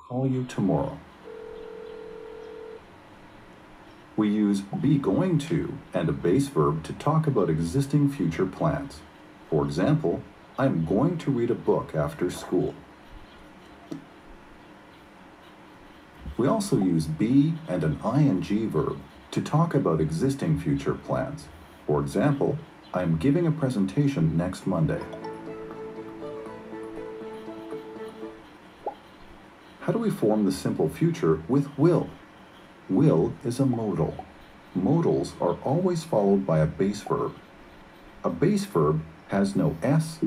call you tomorrow. We use be going to and a base verb to talk about existing future plans. For example, I'm going to read a book after school. We also use be and an ing verb to talk about existing future plans. For example, I'm giving a presentation next Monday. How do we form the simple future with will? Will is a modal. Modals are always followed by a base verb. A base verb has no s,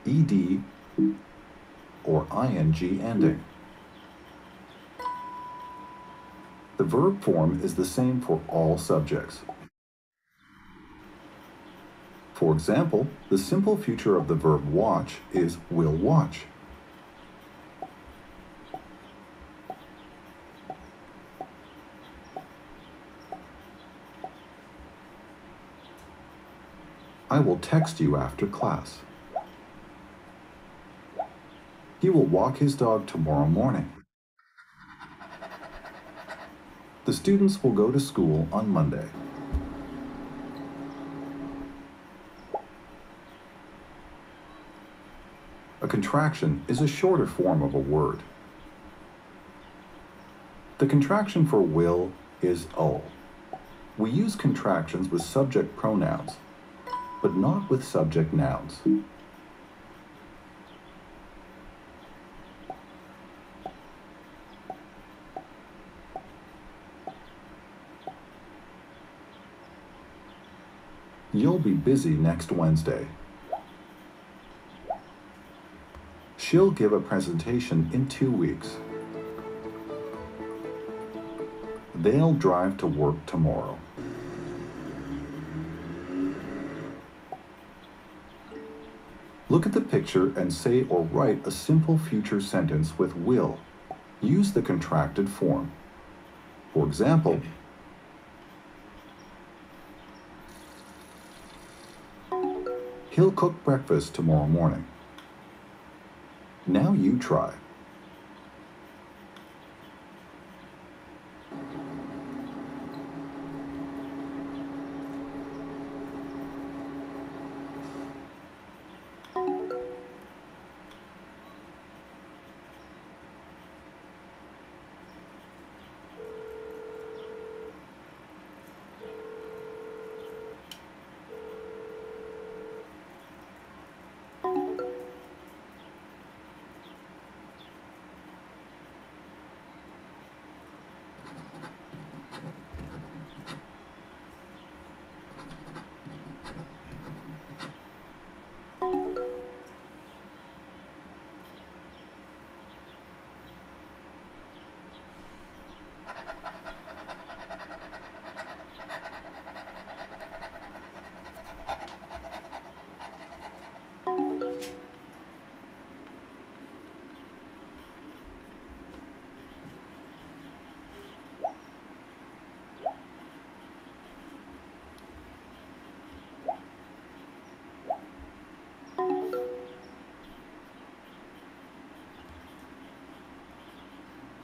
ed, or ing ending. The verb form is the same for all subjects. For example, the simple future of the verb watch is will watch. I will text you after class. He will walk his dog tomorrow morning. The students will go to school on Monday. A contraction is a shorter form of a word. The contraction for will is "ul." We use contractions with subject pronouns, but not with subject nouns. You'll be busy next Wednesday. She'll give a presentation in 2 weeks. They'll drive to work tomorrow. Look at the picture and say or write a simple future sentence with will. Use the contracted form. For example, he'll cook breakfast tomorrow morning. Now you try.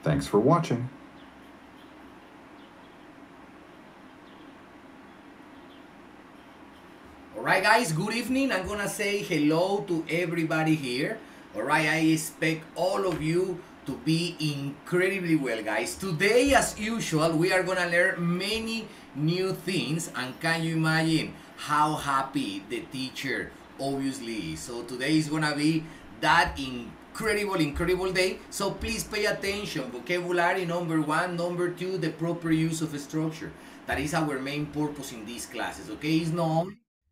Thanks for watching. Alright guys, good evening. I'm gonna say hello to everybody here. Alright, I expect all of you to be incredibly well, guys. Today, as usual, we are gonna learn many new things, and can you imagine how happy the teacher obviously is. So today is gonna be that incredible day. So please pay attention. Vocabulary number 1, number 2, the proper use of a structure. That is our main purpose in these classes. Okay, it's not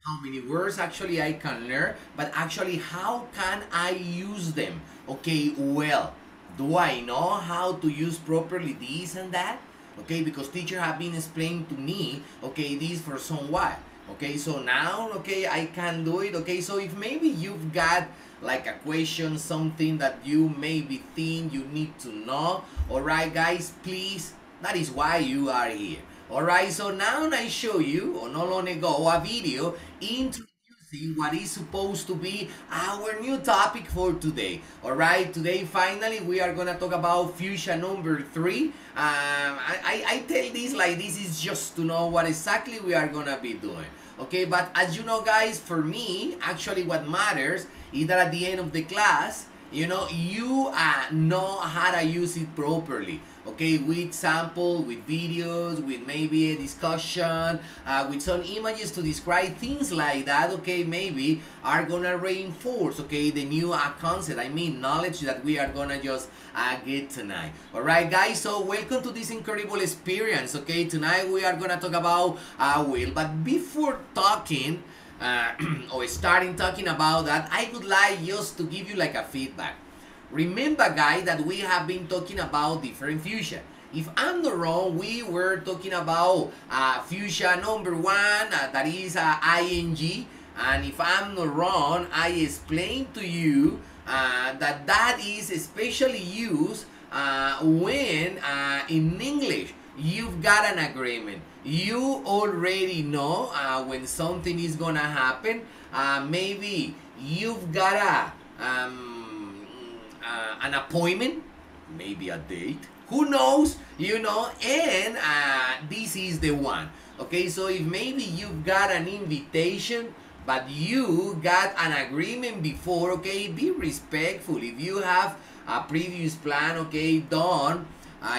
how many words actually I can learn, but actually how can I use them. Okay, well, do I know how to use properly this and that? Okay, because teacher have been explaining to me, okay, this for some while. Okay, so now, okay, I can do it. Okay, so if maybe you've got like a question, something that you maybe think you need to know, alright guys, please, that is why you are here. Alright, so now I show you, or not long ago, a video introducing introducing what is supposed to be our new topic for today. All right, today finally we are gonna talk about fuchsia number 3. I tell this like this is just to know what exactly we are gonna be doing. Okay, but as you know, guys, for me, actually, what matters is that at the end of the class, you know how to use it properly. Okay, with sample, with videos, with maybe a discussion, with some images to describe things like that. Okay, maybe are gonna reinforce, okay, the new concept. I mean, knowledge that we are gonna just get tonight. All right, guys. So welcome to this incredible experience. Okay, tonight we are gonna talk about will. But before talking. Or starting talking about that, I would like just to give you like a feedback. Remember, guys, that we have been talking about different fuchsia. If I'm not wrong, we were talking about fuchsia number 1, that is ing. And if I'm not wrong, I explained to you that is especially used when in English you've got an agreement. You already know when something is gonna happen. Maybe you've got an appointment, maybe a date. Who knows? You know, and this is the one. Okay, so if maybe you've got an invitation, but you got an agreement before, okay, be respectful. If you have a previous plan, okay, done.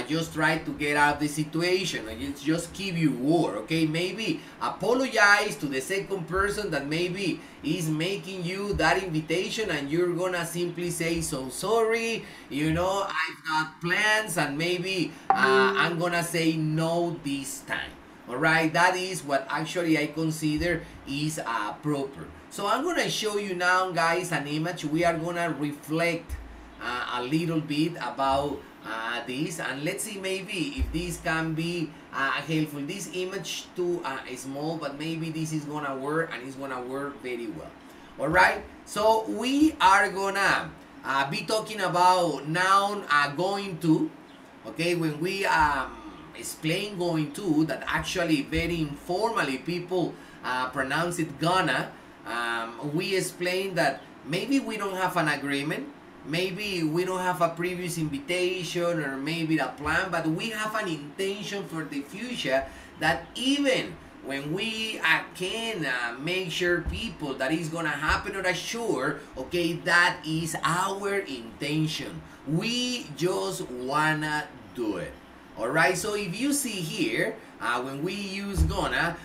Just try to get out of the situation. Just keep your word, okay? Maybe apologize to the second person that maybe is making you that invitation, and you're gonna simply say, so sorry, you know, I've got plans, and maybe I'm gonna say no this time. All right, that is what actually I consider is proper. So I'm gonna show you now, guys, an image. We are gonna reflect a little bit about this, and let's see maybe if this can be helpful. This image too is small, but maybe this is gonna work, and it's gonna work very well. All right, so we are gonna be talking about noun going to. Okay, when we explain going to, that actually very informally people pronounce it gonna. We explain that maybe we don't have an agreement. Maybe we don't have a previous invitation, or maybe a plan, but we have an intention for the future that even when we can make sure people that is gonna happen or assure, okay, that is our intention. We just wanna do it. Alright, so if you see here, when we use gonna,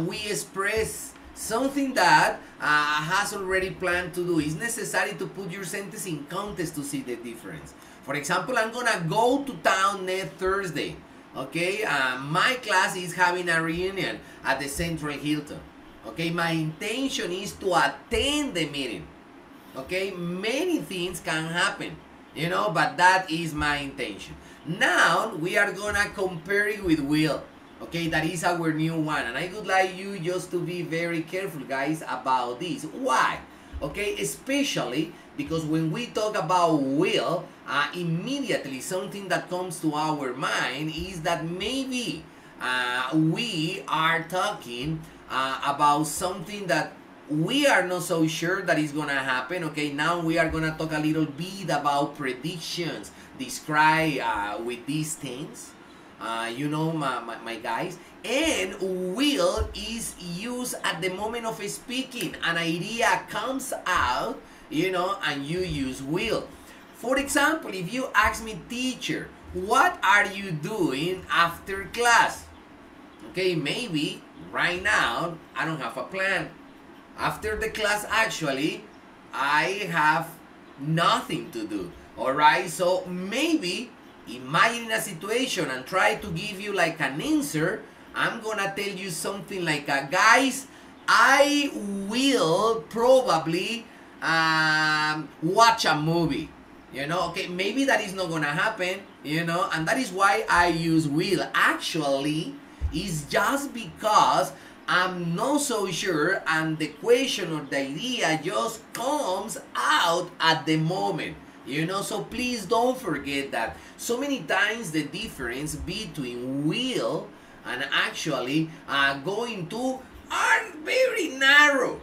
we express something that has already planned to do. It's necessary to put your sentence in context to see the difference. For example, I'm gonna go to town next Thursday. Okay, my class is having a reunion at the Central Hilton. Okay, my intention is to attend the meeting. Okay, many things can happen, you know, but that is my intention. Now we are gonna compare it with will. Okay, that is our new one, and I would like you just to be very careful, guys, about this. Why? Okay, especially because when we talk about will, immediately something that comes to our mind is that maybe we are talking about something that we are not so sure that is gonna happen. Okay, now we are gonna talk a little bit about predictions, describe with these things. You know, my guys, and will is used at the moment of speaking. An idea comes out, you know, and you use will. For example, if you ask me, teacher, what are you doing after class? Okay, maybe right now I don't have a plan. After the class, actually, I have nothing to do. All right, so maybe imagine a situation and try to give you like an answer. I'm gonna tell you something like, guys, I will probably watch a movie. You know, okay, maybe that is not gonna happen, you know, and that is why I use will. Actually, it's just because I'm not so sure, and the question or the idea just comes out at the moment. You know, so please don't forget that. So many times the difference between will and actually going to are very narrow.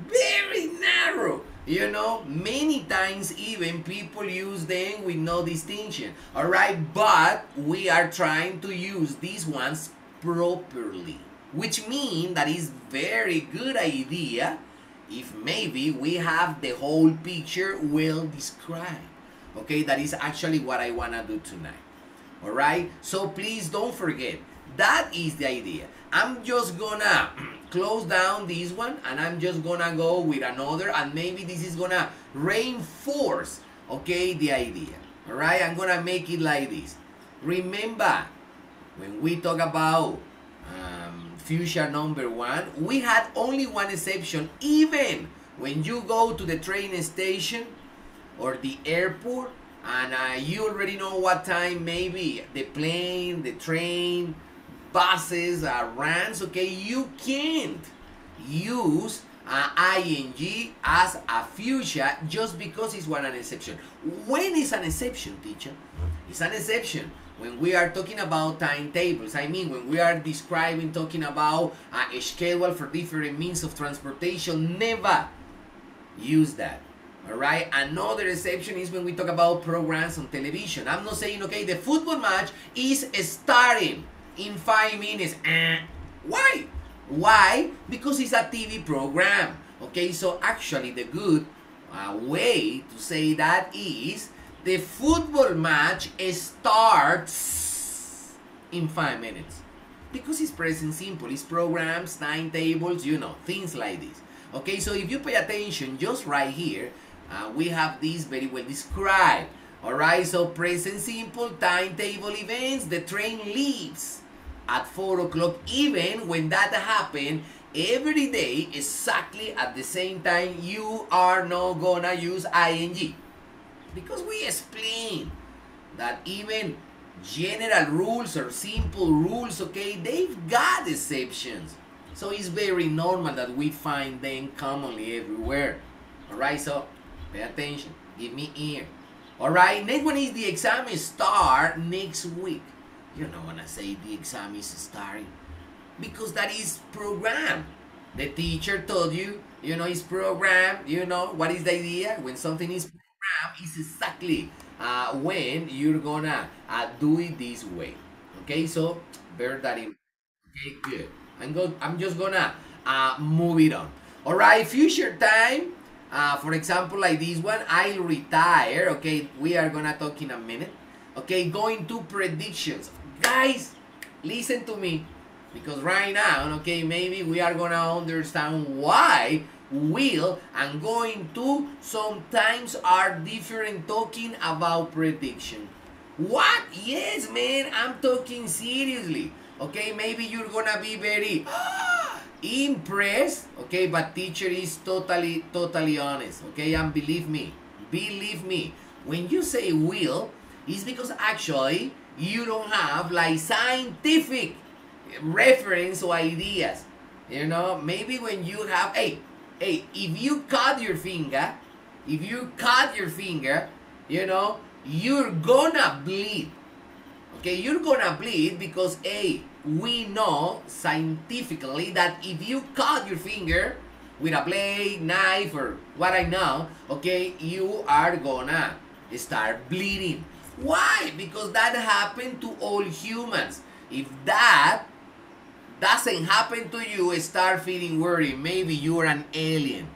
very narrow. You know, many times even people use them with no distinction. All right, but we are trying to use these ones properly, which means that is very good idea if maybe we have the whole picture well described. Okay, that is actually what I want to do tonight. All right, so please don't forget, that is the idea. I'm just gonna close down this one and I'm just gonna go with another, and maybe this is gonna reinforce, okay, the idea. All right, I'm gonna make it like this. Remember, when we talk about fuchsia number one, we had only one exception. Even when you go to the train station or the airport, and you already know what time maybe the plane, the train, buses runs, okay, you can't use ing as a fuchsia just because it's one an exception. When is an exception, teacher? It's an exception when we are talking about timetables. I mean, when we are describing, talking about a schedule for different means of transportation, never use that. All right. Another exception is when we talk about programs on television. I'm not saying, okay, the football match is starting in 5 minutes. Why? Why? Because it's a TV program. Okay, so actually the good way to say that is the football match starts in 5 minutes. Because it's present simple, it's programs, timetables, you know, things like this. Okay, so if you pay attention, just right here, we have this very well described. Alright, so present simple, timetable events, the train leaves at 4 o'clock, even when that happens every day, exactly at the same time, you are not gonna use ing. Because we explain that even general rules or simple rules, okay, they've got exceptions. So it's very normal that we find them commonly everywhere. Alright, so pay attention, give me ear. Alright, next one is the exam start next week. You're not gonna say the exam is starting because that is programmed. The teacher told you, you know, it's programmed. You know, what is the idea? When something is programmed, it's exactly when you're gonna do it this way. Okay, so bear that in. Okay, good. I'm just gonna move it on. All right, future time. For example, like this one, I'll retire. Okay, we are gonna talk in a minute. Okay, going to predictions. Guys, listen to me. Because right now, okay, maybe we are gonna understand why will and going to sometimes are different talking about prediction. What? Yes, man, I'm talking seriously. Okay, maybe you're gonna be very impressed, okay, but teacher is totally honest, okay, and believe me, when you say will, it's because actually you don't have like scientific reference or ideas, you know. Maybe when you have, hey, if you cut your finger, you know, you're gonna bleed. Okay, you're gonna bleed because we know scientifically that if you cut your finger with a blade, knife, or what I know, okay, you are gonna start bleeding. Why? Because that happened to all humans. If that doesn't happen to you, start feeling worried. Maybe you're an alien.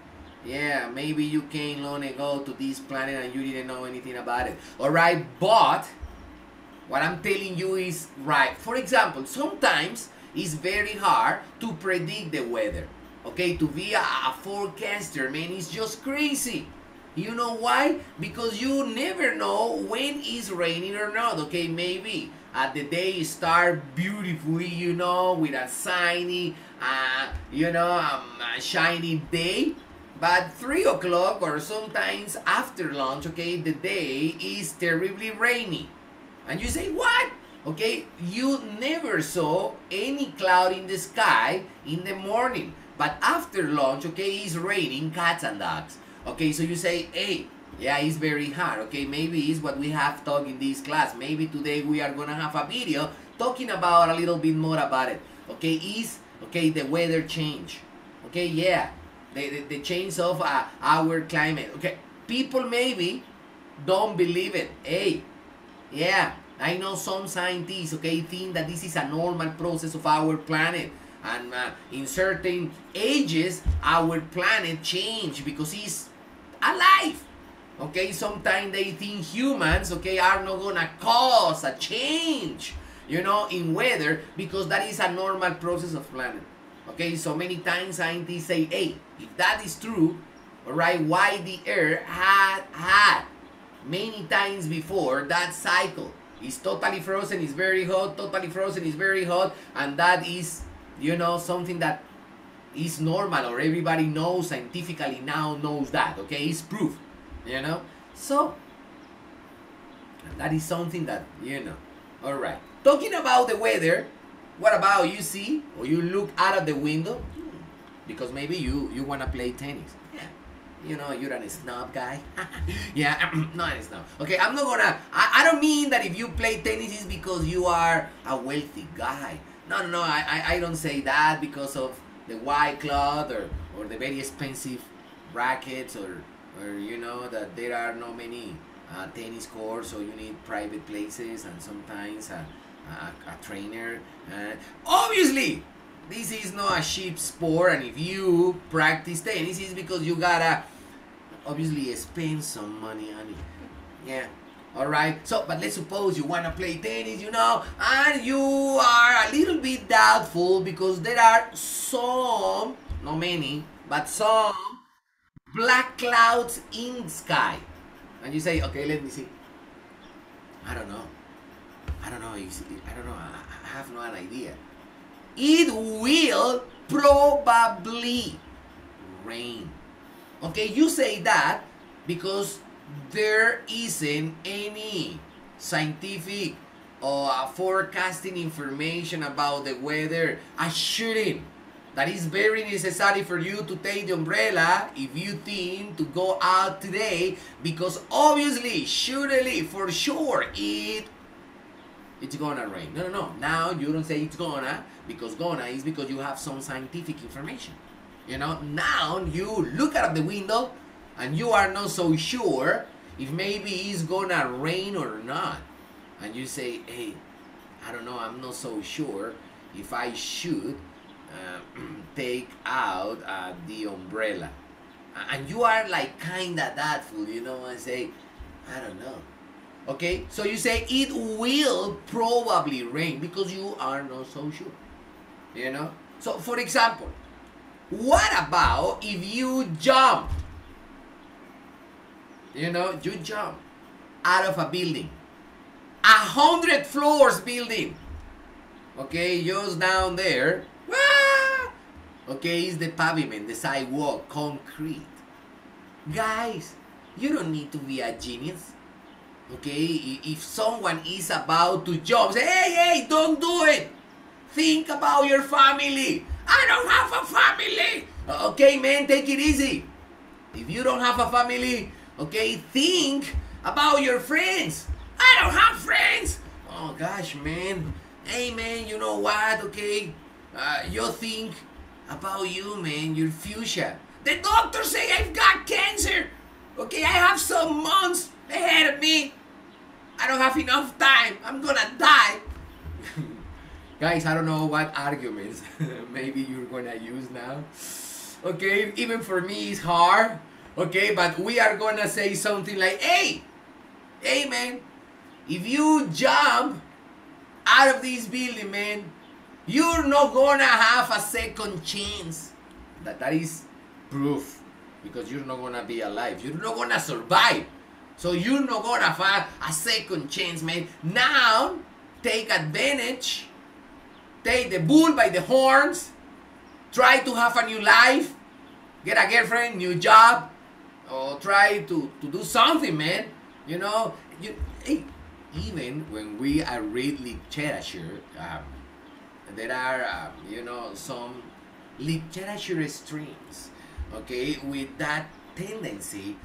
Yeah, maybe you came long ago to this planet and you didn't know anything about it. Alright, but what I'm telling you is right. For example, sometimes it's very hard to predict the weather. Okay, to be a forecaster, man, it's just crazy. You know why? Because you never know when it's raining or not. Okay, maybe the day start beautifully, you know, with a sunny, shiny day. But 3 o'clock or sometimes after lunch, okay, the day is terribly rainy. And you say, what? Okay, you never saw any cloud in the sky in the morning. But after lunch, okay, it's raining cats and dogs. Okay, so you say, hey, yeah, it's very hard. Okay, maybe it's what we have talked in this class. Maybe today we are going to have a video talking about a little bit more about it. Okay, the weather change. Okay, yeah. the change of our climate. Okay, people maybe don't believe it. Hey, yeah, I know some scientists, okay, think that this is a normal process of our planet. And in certain ages, our planet change because it's alive. Okay, sometimes they think humans, okay, are not gonna cause a change, you know, in weather because that is a normal process of planet. Okay, so many times scientists say, hey, if that is true, all right, why the Earth had many times before that cycle? It's totally frozen, it's very hot, totally frozen, it's very hot, and that is, you know, something that is normal, or everybody knows scientifically now knows that, okay, it's proof, you know. So that is something that, you know. All right, talking about the weather, what about you see or you look out of the window because maybe you want to play tennis? Yeah, you know, you're a snob guy. Yeah, not a snob. Okay, I'm not gonna, I don't mean that if you play tennis is because you are a wealthy guy. No, I don't say that because of the white cloth or the very expensive rackets or you know that there are not many tennis courts, so you need private places and sometimes a trainer. Obviously, this is not a cheap sport, and if you practice tennis, it's because you gotta obviously spend some money on it. Yeah. All right. So, but let's suppose you wanna play tennis, you know, and you are a little bit doubtful because there are some, not many, but some black clouds in the sky, and you say, okay, let me see. I don't know. I don't know. I have no idea. It will probably rain. Okay, you say that because there isn't any scientific or forecasting information about the weather assuring that is very necessary for you to take the umbrella if you think to go out today because obviously, surely, for sure, it's gonna rain. No. Now you don't say it's gonna because gonna is because you have some scientific information. You know, now you look out of the window and you are not so sure if maybe it's gonna rain or not. And you say, hey, I don't know, I'm not so sure if I should take out the umbrella. And you are like kinda doubtful, you know, and say, I don't know. Okay, so you say it will probably rain because you are not so sure, you know. So for example, what about if you jump, you know, you jump out of a building, 100 floors building, okay, just down there, okay, it's the pavement, the sidewalk, concrete. Guys, you don't need to be a genius. Okay, if someone is about to jump, say, hey, don't do it. Think about your family. I don't have a family. Okay, man, take it easy. If you don't have a family, okay, think about your friends. I don't have friends. Oh, gosh, man. Hey, man, you know what, okay? You think about you, man, your future. The doctors say I've got cancer. Okay, I have some months ahead of me. I don't have enough time. I'm gonna die. Guys, I don't know what arguments maybe you're gonna use now. Okay, even for me it's hard. Okay, but we are gonna say something like, hey, man, if you jump out of this building, man, you're not gonna have a second chance. That is proof, because you're not gonna be alive. You're not gonna survive. So you're not gonna have a second chance, man. Now, take advantage. Take the bull by the horns. Try to have a new life. Get a girlfriend, new job. Or try to do something, man. You know, even when we are read literature, there are, you know, some literature streams, okay, with that tendency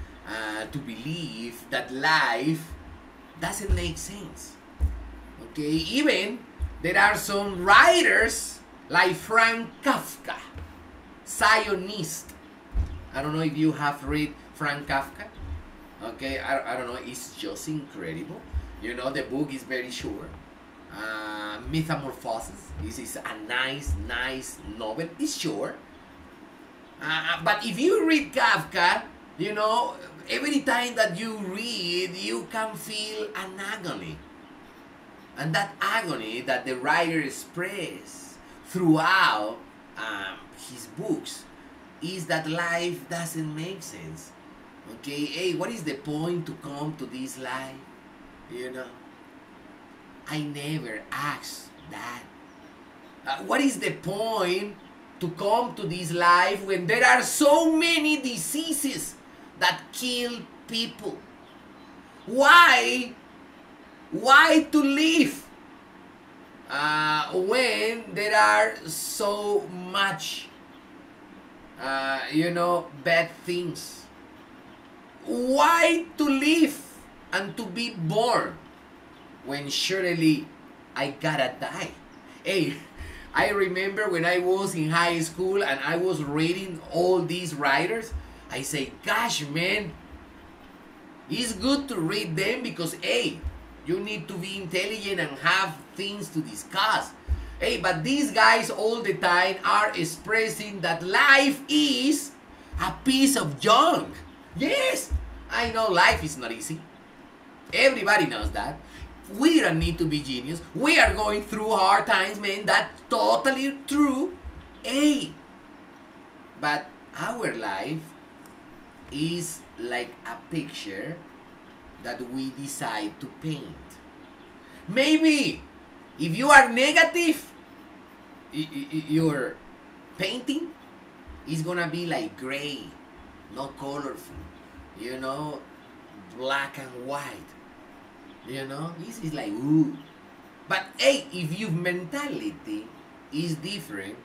to believe that life doesn't make sense. Okay, even there are some writers like Frank Kafka, Zionist, I don't know if you have read Frank Kafka. Okay, I don't know. It's just incredible. You know, the book is very short. Metamorphosis. This is a nice novel. It's short. But if you read Kafka, you know, every time that you read, you can feel an agony. And that agony that the writer expresses throughout his books is that life doesn't make sense. Okay, hey, what is the point to come to this life? You know, I never asked that. What is the point to come to this life when there are so many diseases that kill people? Why to live when there are so much, bad things? Why to live and to be born when surely I gotta die? Hey, I remember when I was in high school and I was reading all these writers, I say, gosh, man, it's good to read them because, hey, you need to be intelligent and have things to discuss. Hey, but these guys all the time are expressing that life is a piece of junk. Yes, I know life is not easy. Everybody knows that. We don't need to be genius. We are going through hard times, man. That's totally true. Hey, but our life is like a picture that we decide to paint. Maybe if you are negative, your painting is gonna be like gray, not colorful, you know, black and white. You know, this is like ooh. But hey, if your mentality is different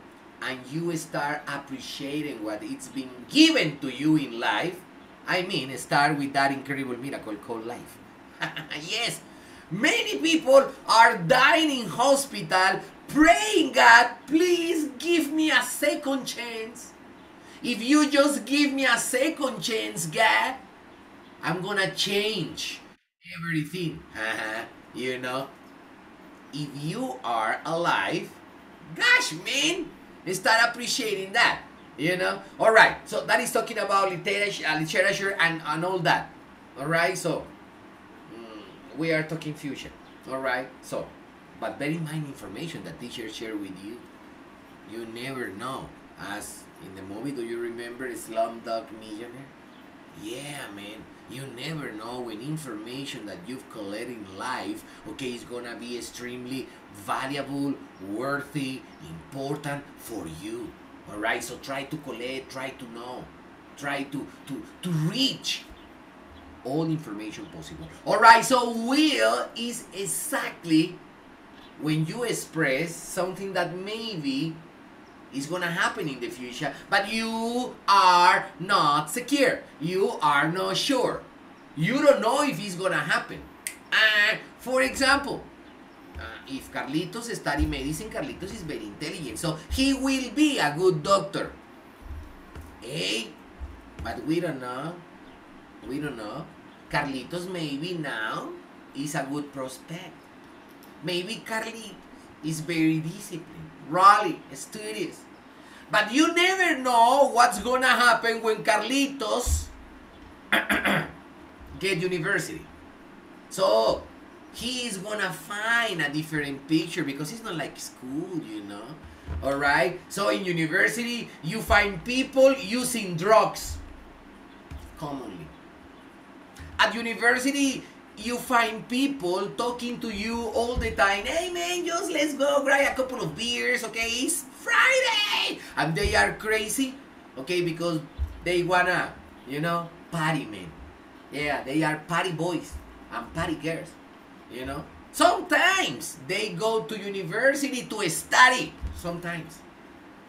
and you start appreciating what it's been given to you in life, I mean, start with that incredible miracle called life. Yes, many people are dying in hospital praying, God, please give me a second chance. If you just give me a second chance, God, I'm gonna change everything. You know, if you are alive, gosh, man, start appreciating that. You know, all right. So that is talking about literature and all that. All right. So we are talking fusion. All right. So, but bear in mind information that teachers share with you. You never know. As in the movie, do you remember Slumdog Millionaire? Yeah, man. You never know when information that you've collected in life, okay, is gonna be extremely valuable, worthy, important for you. Alright, so try to collect, try to know, try to reach all information possible. Alright, so will is exactly when you express something that maybe is gonna happen in the future, but you are not secure. You are not sure. You don't know if it's gonna happen. For example, if Carlitos study medicine, Carlitos is very intelligent, so he will be a good doctor. Hey, but we don't know. We don't know. Carlitos maybe now is a good prospect. Maybe Carlitos is very disciplined, really studious. But you never know what's gonna happen when Carlitos get university. So he is gonna find a different picture because it's not like school, you know. Alright? So in university you find people using drugs commonly. At university you find people talking to you all the time. Hey man, just let's go grab a couple of beers, okay? It's Friday! And they are crazy, okay, because they wanna, you know, party, man. Yeah, they are party boys and party girls, you know. Sometimes they go to university to study, sometimes.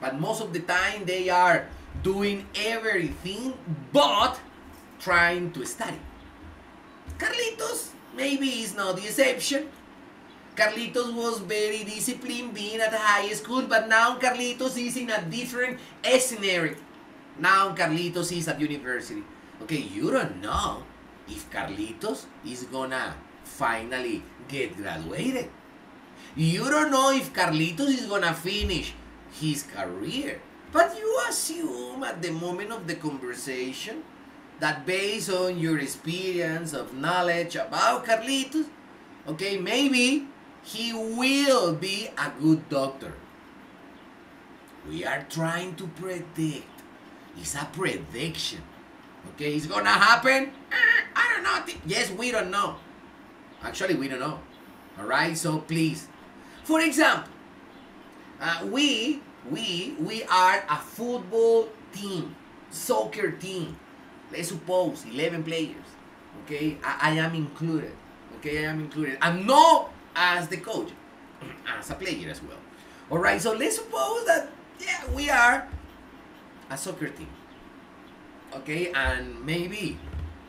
But most of the time they are doing everything but trying to study. Carlitos maybe is not the exception. Carlitos was very disciplined being at high school, but now Carlitos is in a different scenario. Now Carlitos is at university. Okay, you don't know if Carlitos is gonna finally get graduated. You don't know if Carlitos is gonna finish his career. But you assume at the moment of the conversation that based on your experience of knowledge about Carlitos, okay, maybe he will be a good doctor. We are trying to predict. It's a prediction. Okay, it's gonna happen? I don't know. Yes, we don't know. Actually, we don't know. Alright, so please. For example, we are a football team, soccer team. Let's suppose 11 players. Okay, I am included. Okay, I am included. And not as the coach, as a player as well. Alright, so let's suppose that, yeah, we are a soccer team. Okay, and maybe,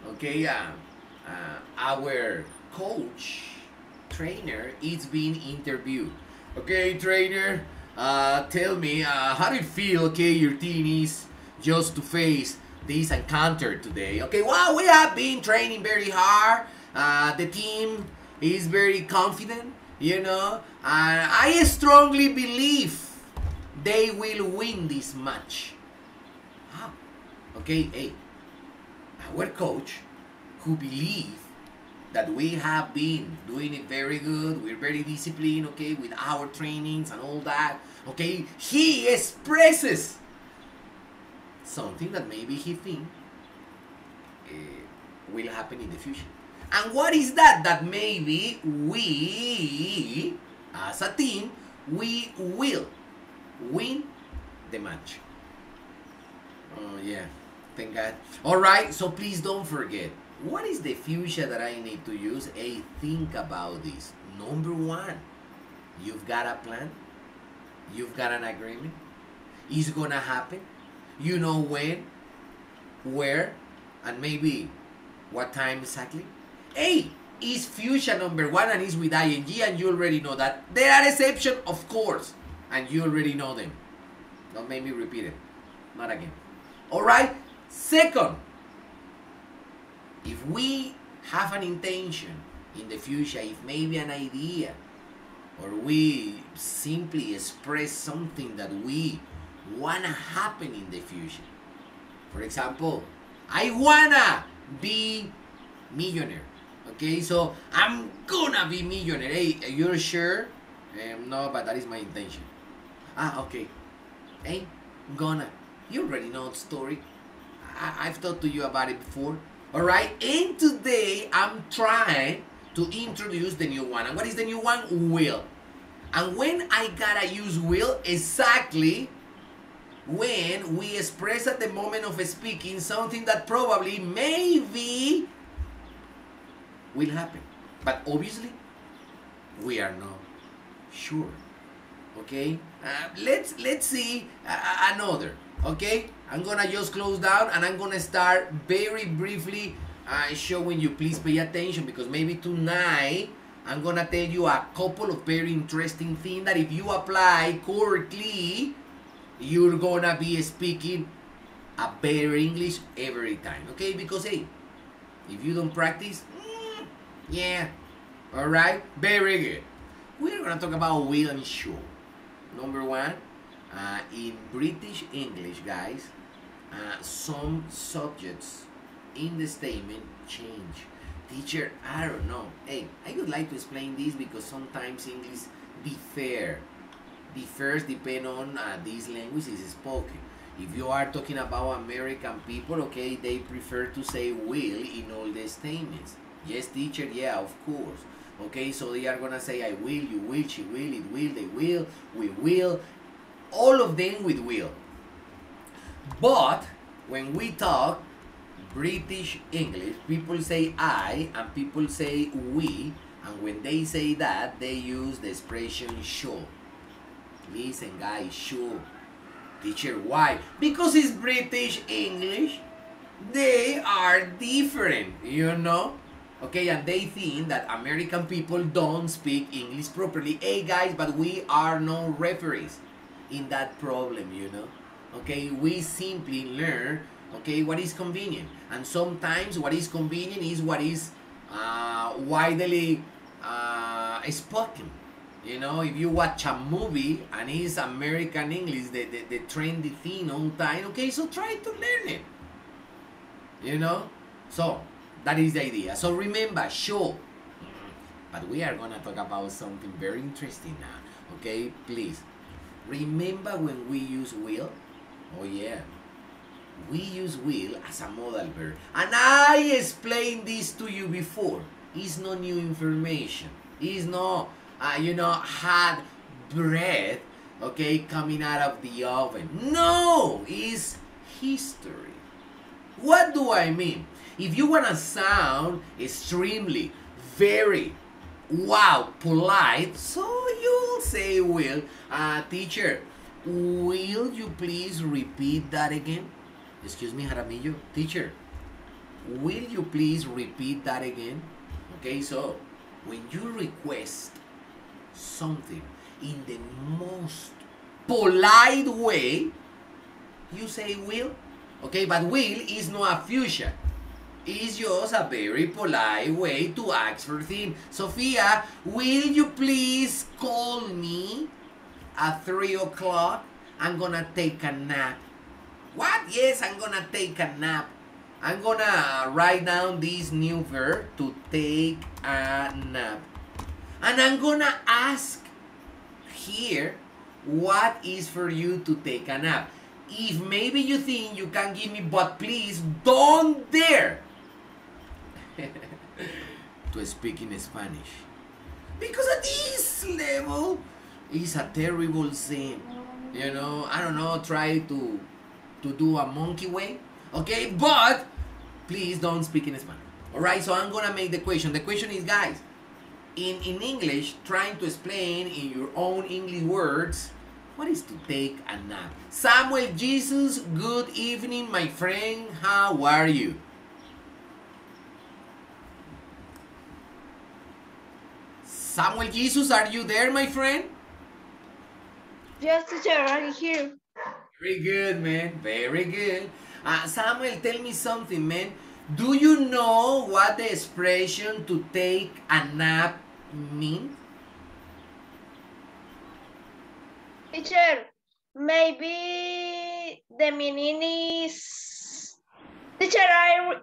okay, our coach, trainer, is being interviewed. Okay, trainer, tell me, how do you feel, okay, your team is just to face this encounter today? Okay, well, we have been training very hard. The team is very confident, you know, and I strongly believe they will win this match. Ah, okay, hey, our coach, who believe that we have been doing it very good, we're very disciplined, okay, with our trainings and all that, okay, he expresses something that maybe he thinks will happen in the future. And what is that? That maybe we, as a team, we will win the match. Oh yeah, thank God. Alright, so please don't forget. What is the future that I need to use? Hey, think about this. Number one, you've got a plan. You've got an agreement. It's gonna happen. You know when, where, and maybe what time exactly. Hey, is future number one and is with ing, and you already know that. There are exceptions, of course, and you already know them. Don't make me repeat it. Not again. Alright? Second, if we have an intention in the future, if maybe an idea, or we simply express something that we wanna happen in the future. For example, I wanna be millionaire. Okay, so I'm gonna be millionaire. Hey, you're sure? No, but that is my intention. Ah, okay. Hey, gonna. You already know the story. I've talked to you about it before. Alright, and today I'm trying to introduce the new one. And what is the new one? Will. And when I gotta use will, exactly when we express at the moment of speaking something that probably, maybe will happen. But obviously, we are not sure. Okay? Let's see another. Okay? I'm gonna just close down and I'm gonna start very briefly showing you. Please pay attention, because maybe tonight I'm gonna tell you a couple of very interesting things that if you apply correctly, you're gonna be speaking a better English every time. Okay? Because hey, if you don't practice, yeah. Alright? Very good. We're gonna talk about will and should. Number one, in British English, guys, some subjects in the statement change. Teacher, I don't know. Hey, I would like to explain this because sometimes English differs depending on this language is spoken. If you are talking about American people, okay, they prefer to say will in all the statements. Yes, teacher, yeah, of course. Okay, so they are gonna say I will, you will, she will, it will, they will, we will, all of them with will. But when we talk British English, people say I and people say we, and when they say that, they use the expression should. Listen, guys, should. Teacher, why? Because it's British English. They are different, you know? Okay, and they think that American people don't speak English properly. Hey guys, but we are no referees in that problem, you know? okay, we simply learn, okay, what is convenient. And sometimes what is convenient is what is widely spoken. You know, if you watch a movie and it's American English, the trendy thing on time, okay, so try to learn it. You know? So, that is the idea. So remember, show. But we are gonna talk about something very interesting now. Okay, please. Remember when we use will? Oh yeah. We use will as a modal verb. And I explained this to you before. It's no new information. It's no, hot bread, okay, coming out of the oven. No, it's history. What do I mean? If you want to sound extremely, very, wow, polite, so you'll say, will, teacher, will you please repeat that again? Excuse me, Jaramillo. Teacher, will you please repeat that again? Okay, so when you request something in the most polite way, you say will. Okay, but will is not a fusion. It's just a very polite way to ask for things. Sophia, will you please call me at 3 o'clock? I'm gonna take a nap. What? Yes, I'm gonna take a nap. I'm gonna write down this new verb, to take a nap. And I'm gonna ask here, what is for you to take a nap? If maybe you think you can give me, but please don't dare to speak in Spanish. Because at this level, it's a terrible sin. You know, I don't know, try to do a monkey way. Okay, but please don't speak in Spanish. Alright, so I'm gonna make the question. The question is, guys, in English, trying to explain in your own English words, what is to take a nap? Samuel Jesus, good evening, my friend. How are you? Samuel Jesus, are you there, my friend? Yes, teacher, I'm here. Very good, man. Very good. Samuel, tell me something, man. Do you know what the expression to take a nap means? Teacher, maybe the meaning is... Teacher,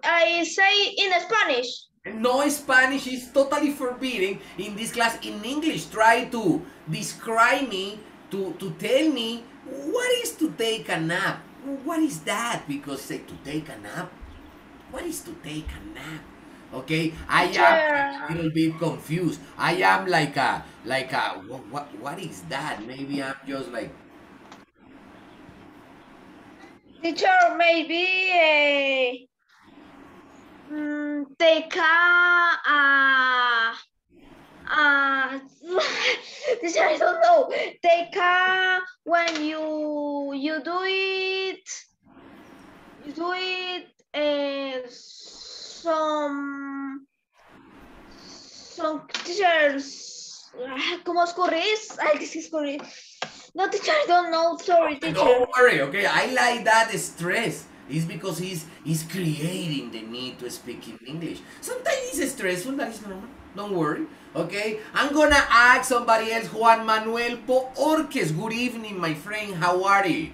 I say in Spanish. No, Spanish is totally forbidden in this class. In English, try to describe me, to tell me what is to take a nap. What is that? Because say to take a nap. What is to take a nap? Okay, I am a little bit confused. I am like a what is that? Maybe I'm just like... Teacher, maybe take teacher, I don't know. Take when you do it, some teachers. ¿Cómo escurrís? Ay, que sí escurrí. No, teacher, I don't know. Sorry, teacher. Don't worry, okay? I like that stress. It's because he's creating the need to speak in English. Sometimes it's stressful, that is normal. Don't worry, okay? I'm gonna ask somebody else. Juan Manuel Poorques. Good evening, my friend. How are you?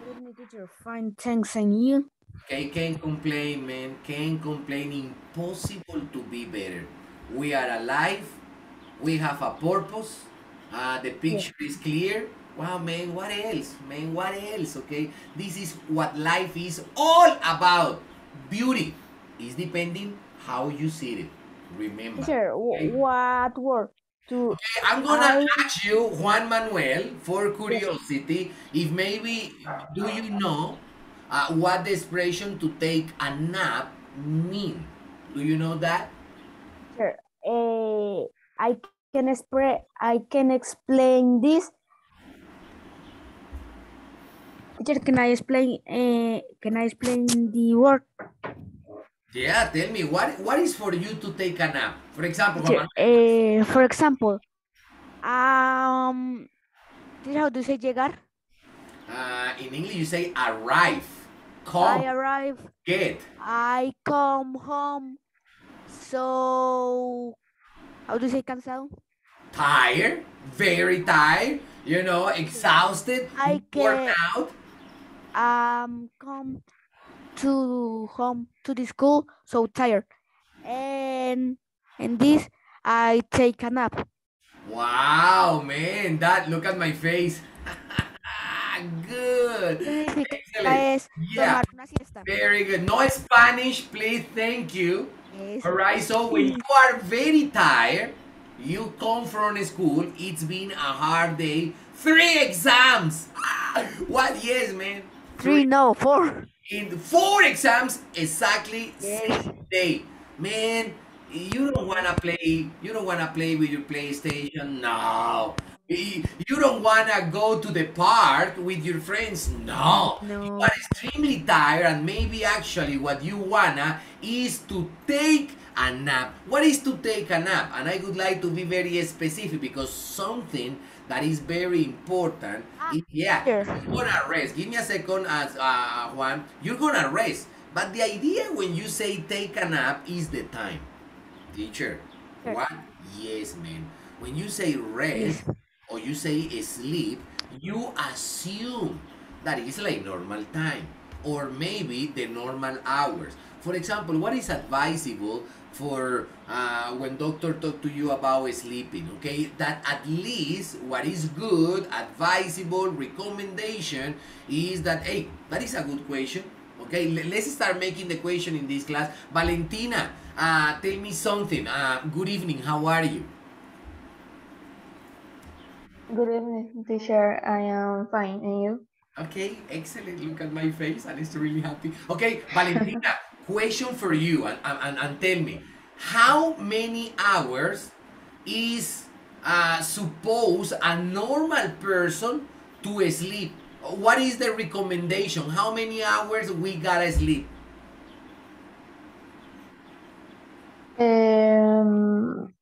Good evening, teacher. Fine, thanks, and you? Okay, can't complain, man. Can't complain. Impossible to be better. We are alive. We have a purpose. The picture is clear. Wow, man, what else? Man, what else? Okay, this is what life is all about. Beauty is depending how you see it. Remember. Teacher, Okay? what word? Okay, I'm gonna ask you, Juan Manuel, for curiosity, if maybe do you know what the expression to take a nap mean? Do you know that? Teacher, I can explain this. Teacher, can I explain the word? Yeah, tell me what is for you to take a nap? For example, Juan Teacher, Manuel. for example, teacher, how do you say llegar? In English, you say arrive, I come, arrive. get. I come home. So, how do you say cansado? Tired, very tired, you know, exhausted, I worn get out. come to home to the school so tired, and this I take a nap. Wow, man, that look at my face. Good. Significa Excellent. es Yeah, tomar una siesta. very good. No Spanish, please. Thank you. Es All right. So when you are very tired, you come from school. It's been a hard day. 3 exams. What? Yes, man. three, no, four. In 4 exams, exactly Yes. same day. Man, you don't wanna play. You don't wanna play with your PlayStation. No. You don't wanna go to the park with your friends. No. You No. are extremely tired, and maybe actually what you wanna is to take a nap. What is to take a nap? And I would like to be very specific because something that is very important is, yeah, Here. you're gonna rest. Give me a second, as Juan. You're gonna rest. But the idea when you say take a nap is the time. Teacher, Sure. what? Yes, man. When you say rest or you say sleep, you assume that it's like normal time or maybe the normal hours. For example, what is advisable for when doctor talk to you about sleeping? Okay, that at least what is good, advisable, recommendation is that, hey, that is a good question. Okay, let's start making the question in this class. Valentina, tell me something. Good evening, how are you? Good evening, teacher. I am fine, and you? Okay, excellent. Look at my face, and it's really happy. Okay, Valentina, question for you, and tell me, how many hours is suppose a normal person to sleep? What is the recommendation? How many hours we gotta sleep? Um,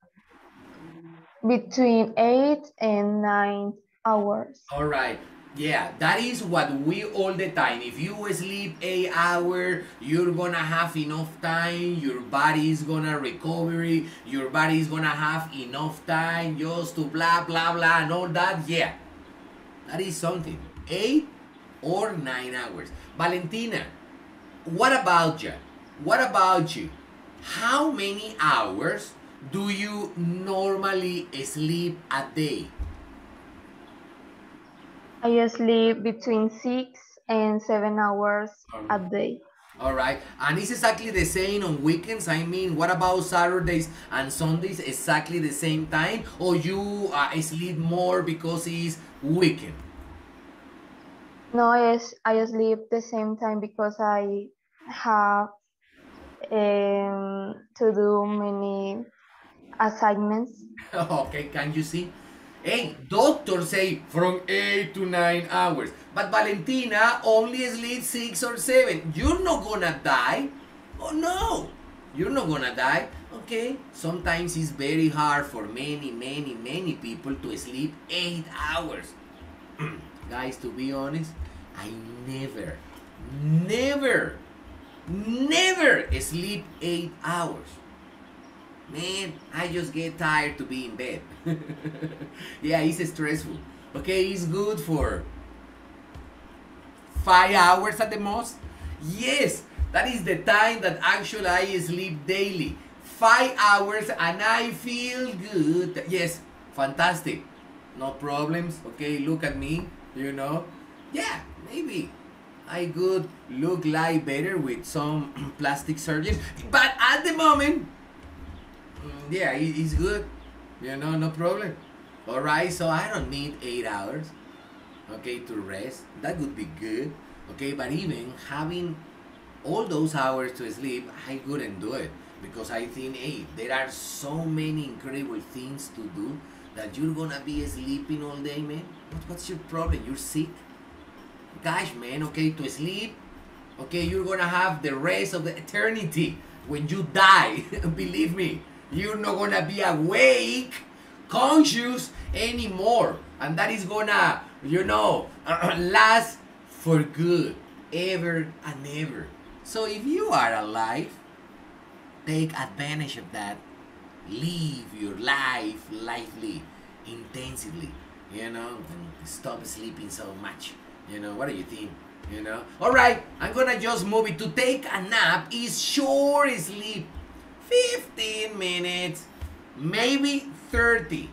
between 8 and 9 hours. All right. Yeah, that is what we all the time. If you sleep 8 hours, you're gonna have enough time. Your body is gonna recover. Your body is gonna have enough time just to blah blah blah and all that. Yeah, that is something. 8 or 9 hours. Valentina, what about you? What about you? How many hours do you normally sleep a day? I sleep between 6 and 7 hours a day. All right, and it's exactly the same on weekends. I mean, what about Saturdays and Sundays? Exactly the same time, or you sleep more because it's weekend? No, I sleep the same time because I have to do many assignments. Okay, can you see? Hey, doctors say from 8 to 9 hours, but Valentina only sleeps 6 or 7. You're not gonna die. Oh no, you're not gonna die. Okay, sometimes it's very hard for many people to sleep 8 hours. Guys, to be honest, I never, never sleep 8 hours. Man, I just get tired to be in bed. Yeah, it's stressful. Okay, it's good for 5 hours at the most. Yes, that is the time that actually I sleep daily. 5 hours and I feel good. Yes, fantastic. No problems. Okay, look at me, you know. Yeah, maybe I could look like better with some plastic surgery. But at the moment, yeah, it's good. You know, no problem. All right, so I don't need 8 hours, okay, to rest. That would be good, okay. But even having all those hours to sleep, I couldn't do it because I think, hey, there are so many incredible things to do that you're gonna be sleeping all day, man. What's your problem? You're sick, gosh, man. Okay, to sleep. Okay, you're gonna have the rest of the eternity when you die. Believe me, you're not gonna be awake, conscious, anymore. And that is gonna, you know, last for good, ever and ever. So if you are alive, take advantage of that. Live your life lively, intensively, you know, and stop sleeping so much. You know, what do you think? You know? Alright, I'm gonna just move it. To take a nap is short sleep. 15 minutes, maybe 30.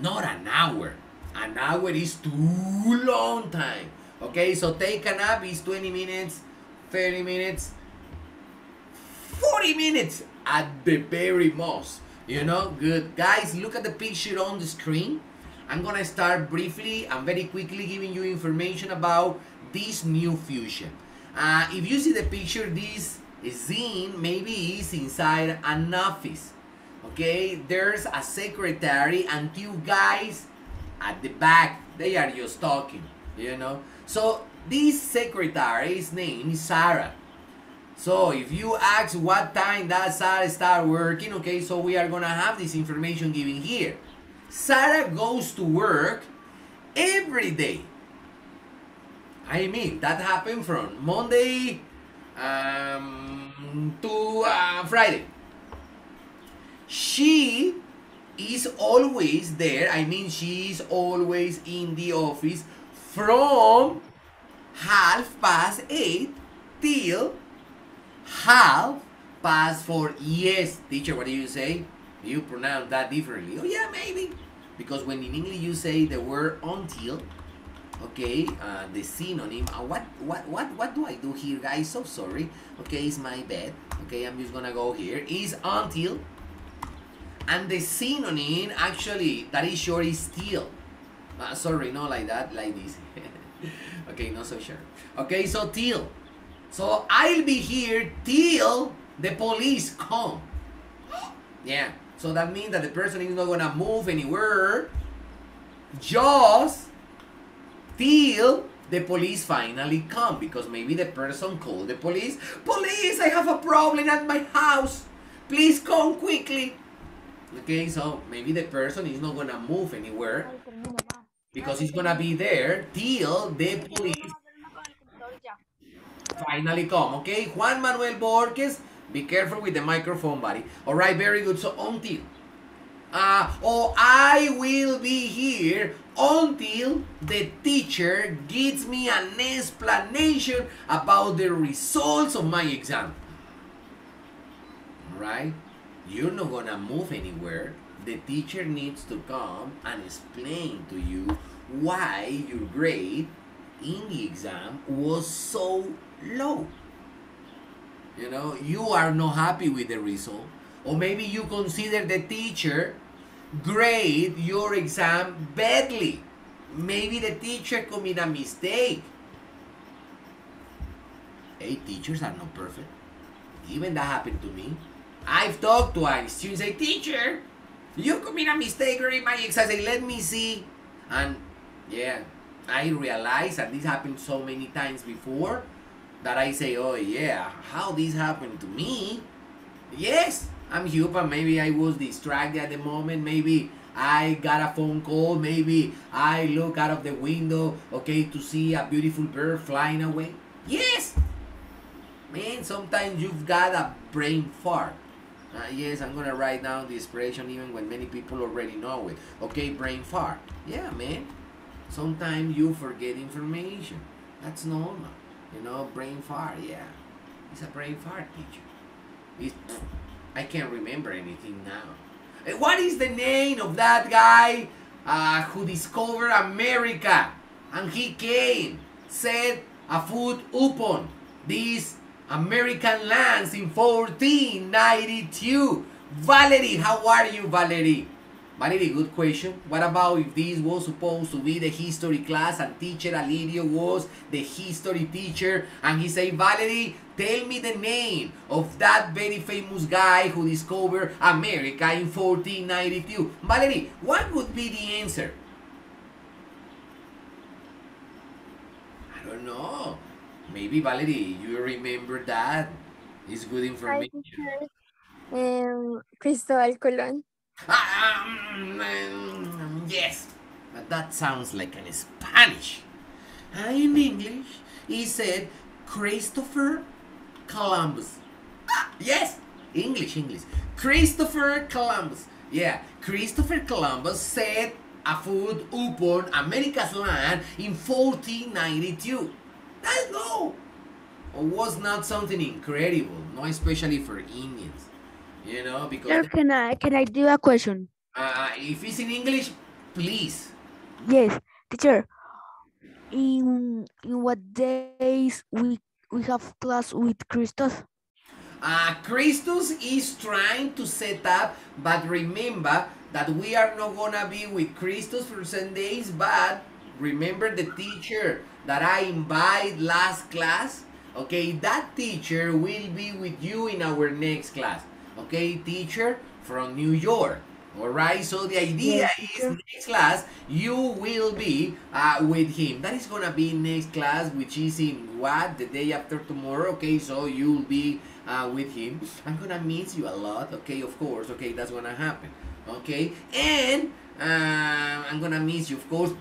Not an hour. An hour is too long time. Okay, so take a nap is 20 minutes, 30 minutes, 40 minutes at the very most. You know, good. Guys, look at the picture on the screen. I'm gonna start briefly and very quickly giving you information about this new fusion. If you see the picture, this scene maybe is inside an office. Okay, there's a secretary and two guys at the back. They are just talking, you know. So this secretary's name is Sarah. So if you ask what time that Sarah start working, okay, so we are gonna have this information given here. Sarah goes to work every day. I mean, that happened from Monday to Friday. She is always there. I mean, she is always in the office from 8:30 till 4:30. Yes, teacher, what do you say? You pronounce that differently. Oh yeah, maybe. Because when in English you say the word until, okay, the synonym. What do I do here, guys? So sorry. Okay, it's my bad. Okay, I'm just gonna go here. Is until. And the synonym, actually, that is short is till. Sorry, not like that, like this. Okay, not so sure. Okay, so till. So I'll be here till the police come. Yeah, so that means that the person is not gonna move anywhere just till the police finally come, because maybe the person called the police. Police, I have a problem at my house. Please come quickly. Okay, so maybe the person is not gonna move anywhere because he's gonna be there till the police finally come. Okay, Juan Manuel Borges, be careful with the microphone, buddy. All right, very good. So until, or I will be here until the teacher gives me an explanation about the results of my exam. All right. You're not gonna move anywhere. The teacher needs to come and explain to you why your grade in the exam was so low. You know, you are not happy with the result. Or maybe you consider the teacher grade your exam badly. Maybe the teacher committed a mistake. Hey, teachers are not perfect. Even that happened to me. I've talked to a student, say, teacher, you commit a mistake during my exam. I say, let me see. And yeah, I realize, and this happened so many times before, that I say, oh yeah, how this happened to me? Yes, I'm human. Maybe I was distracted at the moment. Maybe I got a phone call. Maybe I look out of the window, okay, to see a beautiful bird flying away. Yes, man, sometimes you've got a brain fart. Yes, I'm gonna write down the expression even when many people already know it. Okay, brain fart. Yeah, man. Sometimes you forget information. That's normal. You know, brain fart. Yeah, it's a brain fart, teacher. I can't remember anything now. What is the name of that guy who discovered America? And he came, set a foot upon these American lands in 1492. Valerie, how are you, Valerie? Valerie, good question. What about if this was supposed to be the history class and teacher Alirio was the history teacher and he say, Valerie, tell me the name of that very famous guy who discovered America in 1492. Valerie, what would be the answer? I don't know. Maybe, Valerie, you remember that. It's good information. Cristóbal Colón. Yes, but that sounds like in Spanish. In English, he said Christopher Columbus. Yes, English. Christopher Columbus. Yeah, Christopher Columbus set a foot upon America's land in 1492. That's no. Was not something incredible, no, especially for Indians. You know, Teacher, because can I do a question? if it's in English, please. Yes, teacher. In what days we have class with Christos? Christus is trying to set up, but remember that we are not gonna be with Christus for 7 days, but remember the teacher that I invite last class? Okay, that teacher will be with you in our next class. Okay, teacher from New York. Alright, so the idea Yes, is teacher. next class you will be with him. That is gonna be next class, which is in what? The day after tomorrow. Okay, so you'll be with him. I'm gonna miss you a lot. Okay, of course. Okay, that's gonna happen. Okay, and I'm gonna miss you, of course,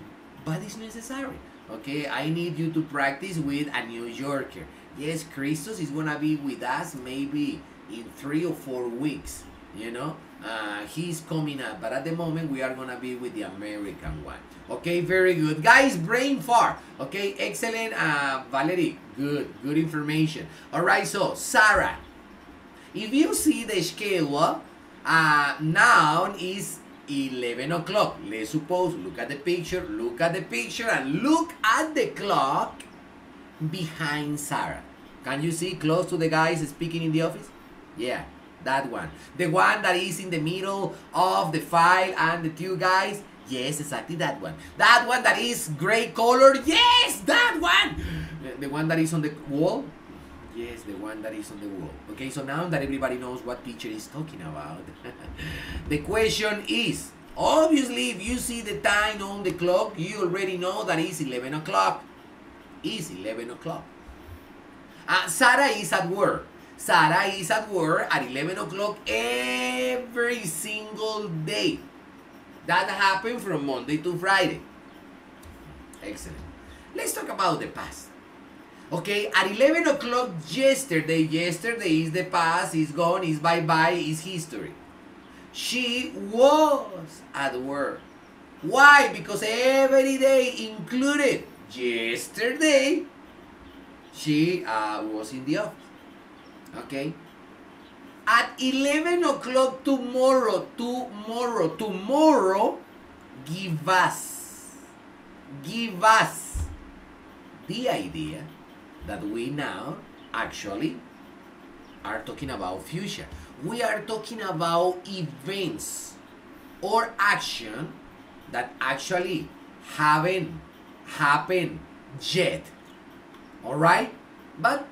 but it's necessary. Okay, I need you to practice with a New Yorker. Yes, Christos is gonna be with us maybe in 3 or 4 weeks. You know, he's coming up, but at the moment we are gonna be with the American one. Okay, very good, guys. Brain far. Okay, excellent. Valerie, good information. All right, so Sarah, if you see the schedule, now is 11 o'clock. Let's suppose, look at the picture, and look at the clock behind Sarah. Can you see close to the guys speaking in the office? Yeah, that one. The one that is in the middle of the file and the two guys. Yes, exactly that one. That one that is gray color. Yes, that one. The one that is on the wall. Yes, the one that is on the wall. Okay, so now that everybody knows what teacher is talking about, the question is, obviously, if you see the time on the clock, you already know that it's 11 o'clock. It's 11 o'clock. Sarah is at work. Sarah is at work at 11 o'clock every single day. That happened from Monday to Friday. Excellent. Let's talk about the past. Okay, at 11 o'clock yesterday is the past, is gone, is bye-bye, is history. She was at work. Why? Because every day included yesterday, she was in the office. Okay? At 11 o'clock tomorrow, give us the idea that we now actually are talking about future. We are talking about events or action that actually haven't happened yet. Alright? But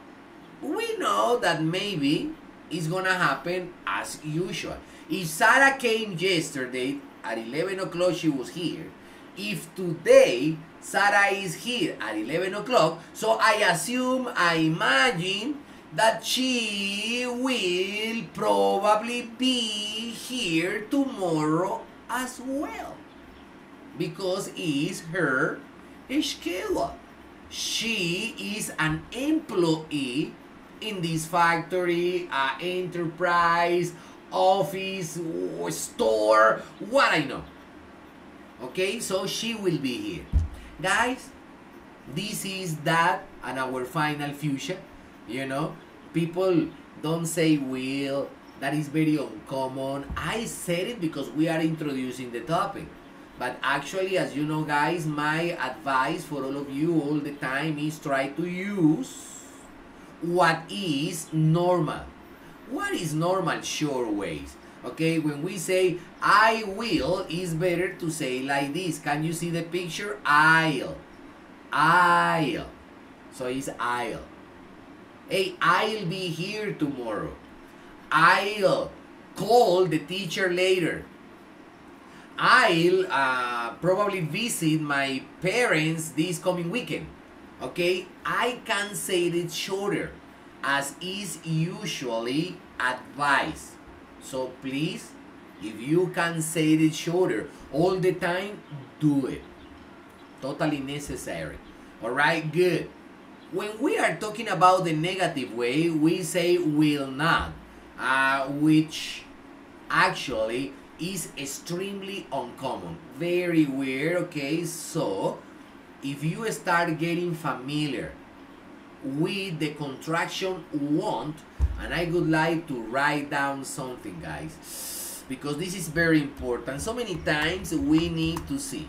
we know that maybe it's gonna happen as usual. If Sarah came yesterday at 11 o'clock, she was here. If today Sarah is here at 11 o'clock, so I imagine that she will probably be here tomorrow as well, because it's her schedule. She is an employee in this factory, enterprise, office, store, what I know. Okay, so she will be here. Guys, this is that and our final future. You know, people don't say will. That is very uncommon. I said it because we are introducing the topic. But actually, as you know, guys, my advice for all of you all the time is try to use what is normal. What is normal? Sure ways. Okay, when we say I will, it's better to say like this. Can you see the picture? I'll. So it's I'll. Hey, I'll be here tomorrow. I'll call the teacher later. I'll probably visit my parents this coming weekend. Okay, I can say it shorter, as is usually advised. So please, if you can say it shorter, all the time, do it. Totally necessary. All right, good. When we are talking about the negative way, we say will not, which actually is extremely uncommon. Very weird, okay? So, if you start getting familiar with the contraction won't, and I would like to write down something, guys, because this is very important. So many times we need to see.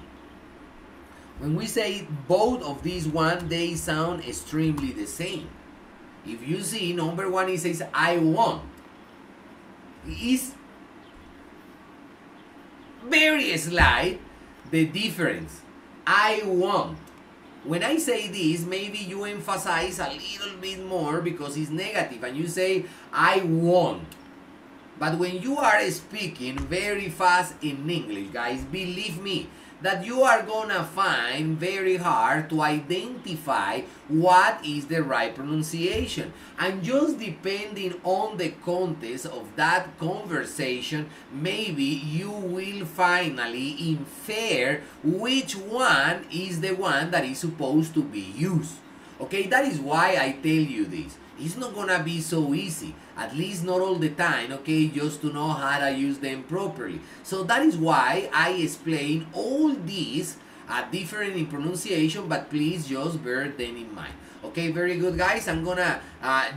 When we say both of these one, they sound extremely the same. If you see, number one, it says I want. It's very slight, the difference. I want. When I say this, maybe you emphasize a little bit more because it's negative and you say I want. But when you are speaking very fast in English, guys, believe me, that you are gonna find very hard to identify what is the right pronunciation. And just depending on the context of that conversation, maybe you will finally infer which one is the one that is supposed to be used. Okay, that is why I tell you this. It's not gonna be so easy, at least not all the time, okay, just to know how to use them properly. So that is why I explain all these different in pronunciation, but please just bear them in mind. Okay, very good, guys. I'm gonna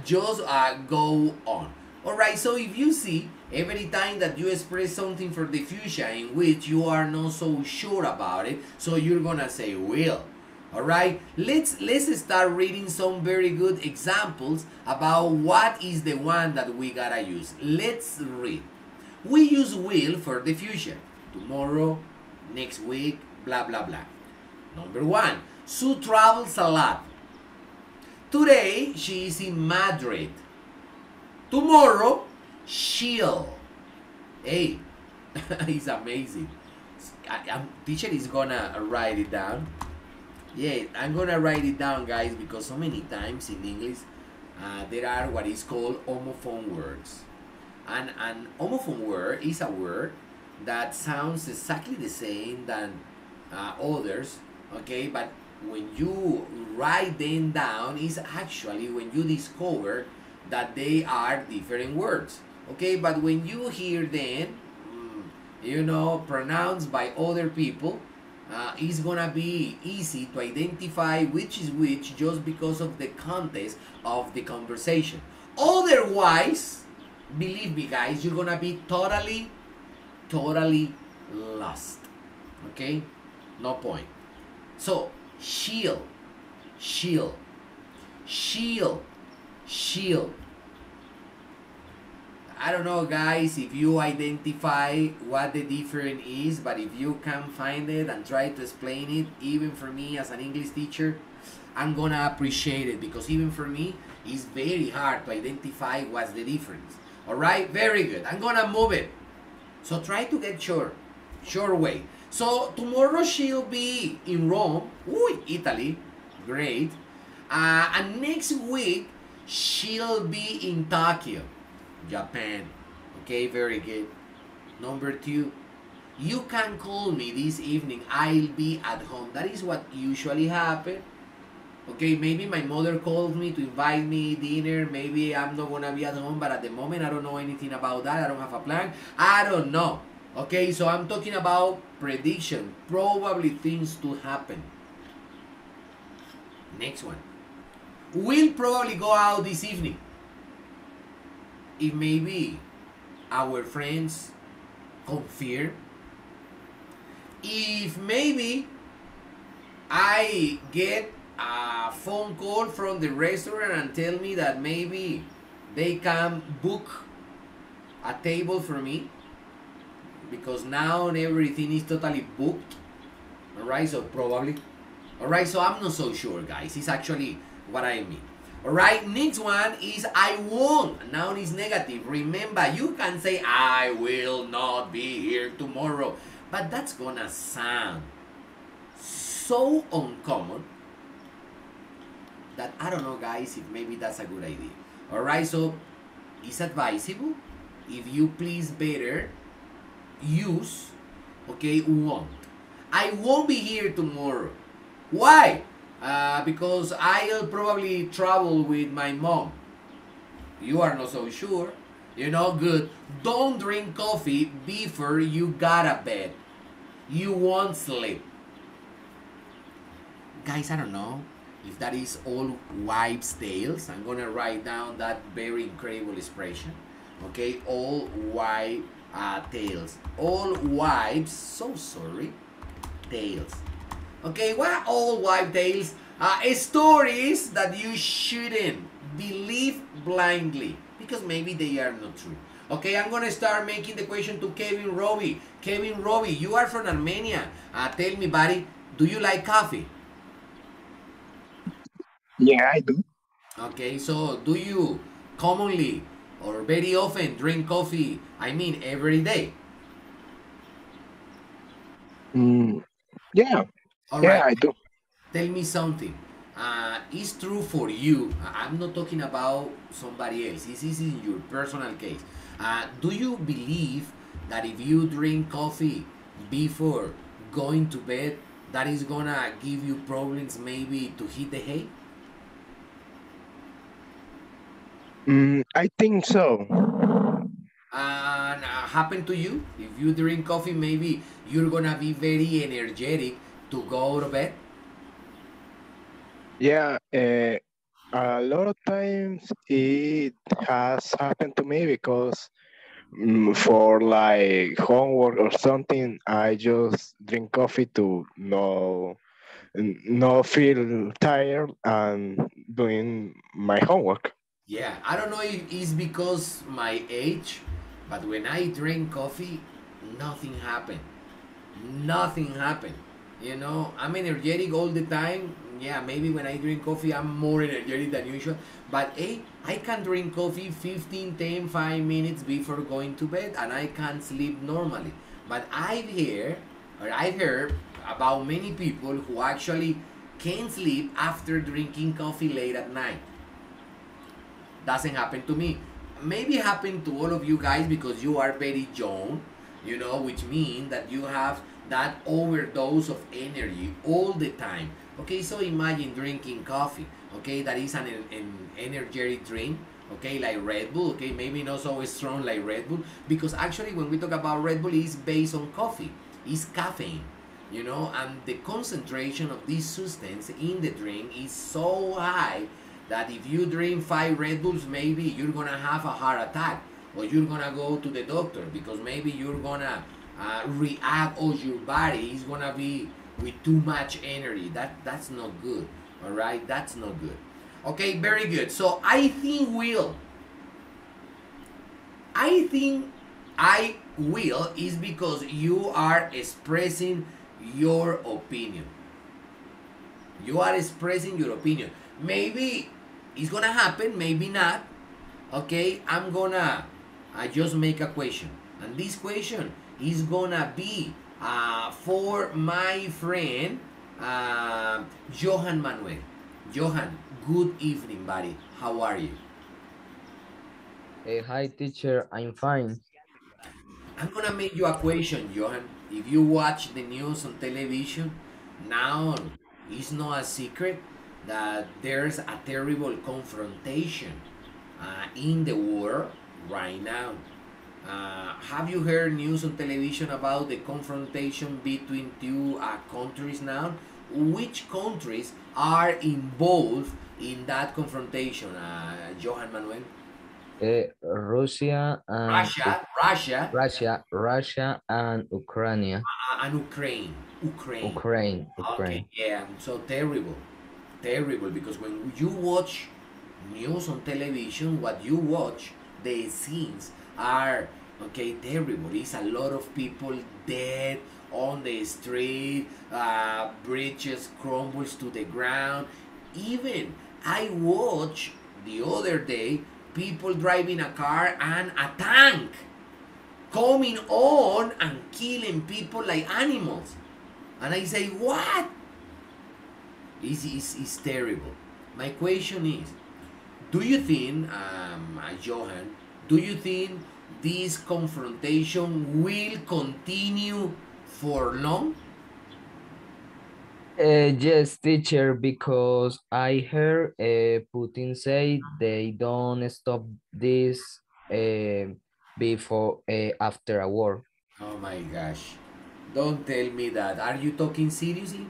just go on. Alright, so if you see, every time that you express something for the future in which you are not so sure about it, so you're gonna say will. Alright, let's start reading some very good examples about what is the one that we gotta use. Let's read. We use will for the future. Tomorrow, next week, blah blah blah. Number one, Sue travels a lot. Today, she is in Madrid. Tomorrow, she'll. Hey, it's amazing. Teacher is gonna write it down. Yeah, I'm gonna write it down, guys, because so many times in English there are what is called homophone words. And an homophone word is a word that sounds exactly the same than others, okay? But when you write them down, is actually when you discover that they are different words, okay? But when you hear them, you know, pronounced by other people, it's gonna be easy to identify which is which just because of the context of the conversation. Otherwise, believe me, guys, you're gonna be totally lost. Okay? No point. So, she'll. I don't know, guys, if you identify what the difference is, but if you can find it and try to explain it, even for me as an English teacher, I'm gonna appreciate it, because even for me, it's very hard to identify what's the difference. Alright, very good. I'm gonna move it. So try to get sure way. So tomorrow she'll be in Rome, Italy, great. And next week, she'll be in Tokyo, Japan. Okay, very good. Number two, you can call me this evening. I'll be at home. That is what usually happens. Okay, maybe my mother calls me to invite me dinner. Maybe I'm not gonna be at home, but at the moment I don't know anything about that. I don't have a plan. I don't know. Okay, so I'm talking about prediction. Probably things to happen. Next one. We'll probably go out this evening. If maybe our friends confirm. If maybe I get a phone call from the restaurant and tell me that maybe they can book a table for me, because now everything is totally booked. Alright, so probably. Alright, so I'm not so sure, guys. It's actually what I mean. Alright, next one is I won't. Noun is negative. Remember, you can say I will not be here tomorrow, but that's gonna sound so uncommon that I don't know, guys, if maybe that's a good idea. Alright, so it's advisable if you please better use Okay, won't. I won't be here tomorrow. Why? Because I'll probably travel with my mom. You are not so sure. You know, good. Don't drink coffee before you got a bed. You won't sleep. Guys, I don't know if that is all wives' tales. I'm gonna write down that very incredible expression. Okay, all wives' tales. All wives, so sorry, tales. Okay, what are all wives' tales? Stories that you shouldn't believe blindly because maybe they are not true. Okay, I'm gonna start making the question to Kevin Robbie. Kevin Robbie, you are from Armenia. Tell me, buddy, do you like coffee? Yeah, I do. Okay, so do you commonly or very often drink coffee? I mean, every day. Mm, yeah, All yeah, right, I do. tell me something. It's true for you. I'm not talking about somebody else. This is in your personal case. Do you believe that if you drink coffee before going to bed, that is gonna give you problems maybe to hit the hay? I think so. And happen to you if you drink coffee, maybe you're gonna be very energetic to go to bed. Yeah, a lot of times it has happened to me because for like homework or something, I just drink coffee to no feel tired and doing my homework. Yeah, I don't know if it's because my age, but when I drink coffee, nothing happened. Nothing happened. You know, I'm energetic all the time. Yeah, maybe when I drink coffee, I'm more energetic than usual. But hey, I can drink coffee 15, 10, 5 minutes before going to bed and I can sleep normally. But I've heard about many people who actually can't sleep after drinking coffee late at night. Doesn't happen to me. Maybe happen to all of you guys because you are very young, you know, which means that you have that overdose of energy all the time. Okay, so imagine drinking coffee. Okay, that is an energetic drink. Okay, like Red Bull. Okay, maybe not so strong like Red Bull because actually when we talk about Red Bull, it's based on coffee. It's caffeine, you know, and the concentration of this substance in the drink is so high that if you drink 5 Red Bulls, maybe you're gonna have a heart attack or you're gonna go to the doctor because maybe you're gonna react or your body is gonna be with too much energy. That's not good. All right, that's not good. Okay, very good. So I think I will is because you are expressing your opinion. You are expressing your opinion. Maybe it's gonna happen, maybe not. Okay, I'm gonna just make a question, and this question is gonna be for my friend Johan Manuel. Johan, good evening, buddy. How are you? Hi, teacher. I'm fine. I'm gonna make you a question, Johan. If you watch the news on television, now it's not a secret that there's a terrible confrontation in the world right now. Have you heard news on television about the confrontation between two countries now? Which countries are involved in that confrontation, Johan Manuel? Russia and Russia and Ukraine. And Ukraine. Ukraine. Okay, Ukraine. yeah, so terrible, terrible. Because when you watch news on television, what you watch, the scenes are okay terrible. It's a lot of people dead on the street, bridges crumbles to the ground. Even I watched the other day people driving a car and a tank coming on and killing people like animals. And I say, what? It's terrible. My question is, do you think, do you think this confrontation will continue for long? Yes, teacher, because I heard Putin say they don't stop this before after a war. Oh my gosh. Don't tell me that. Are you talking seriously?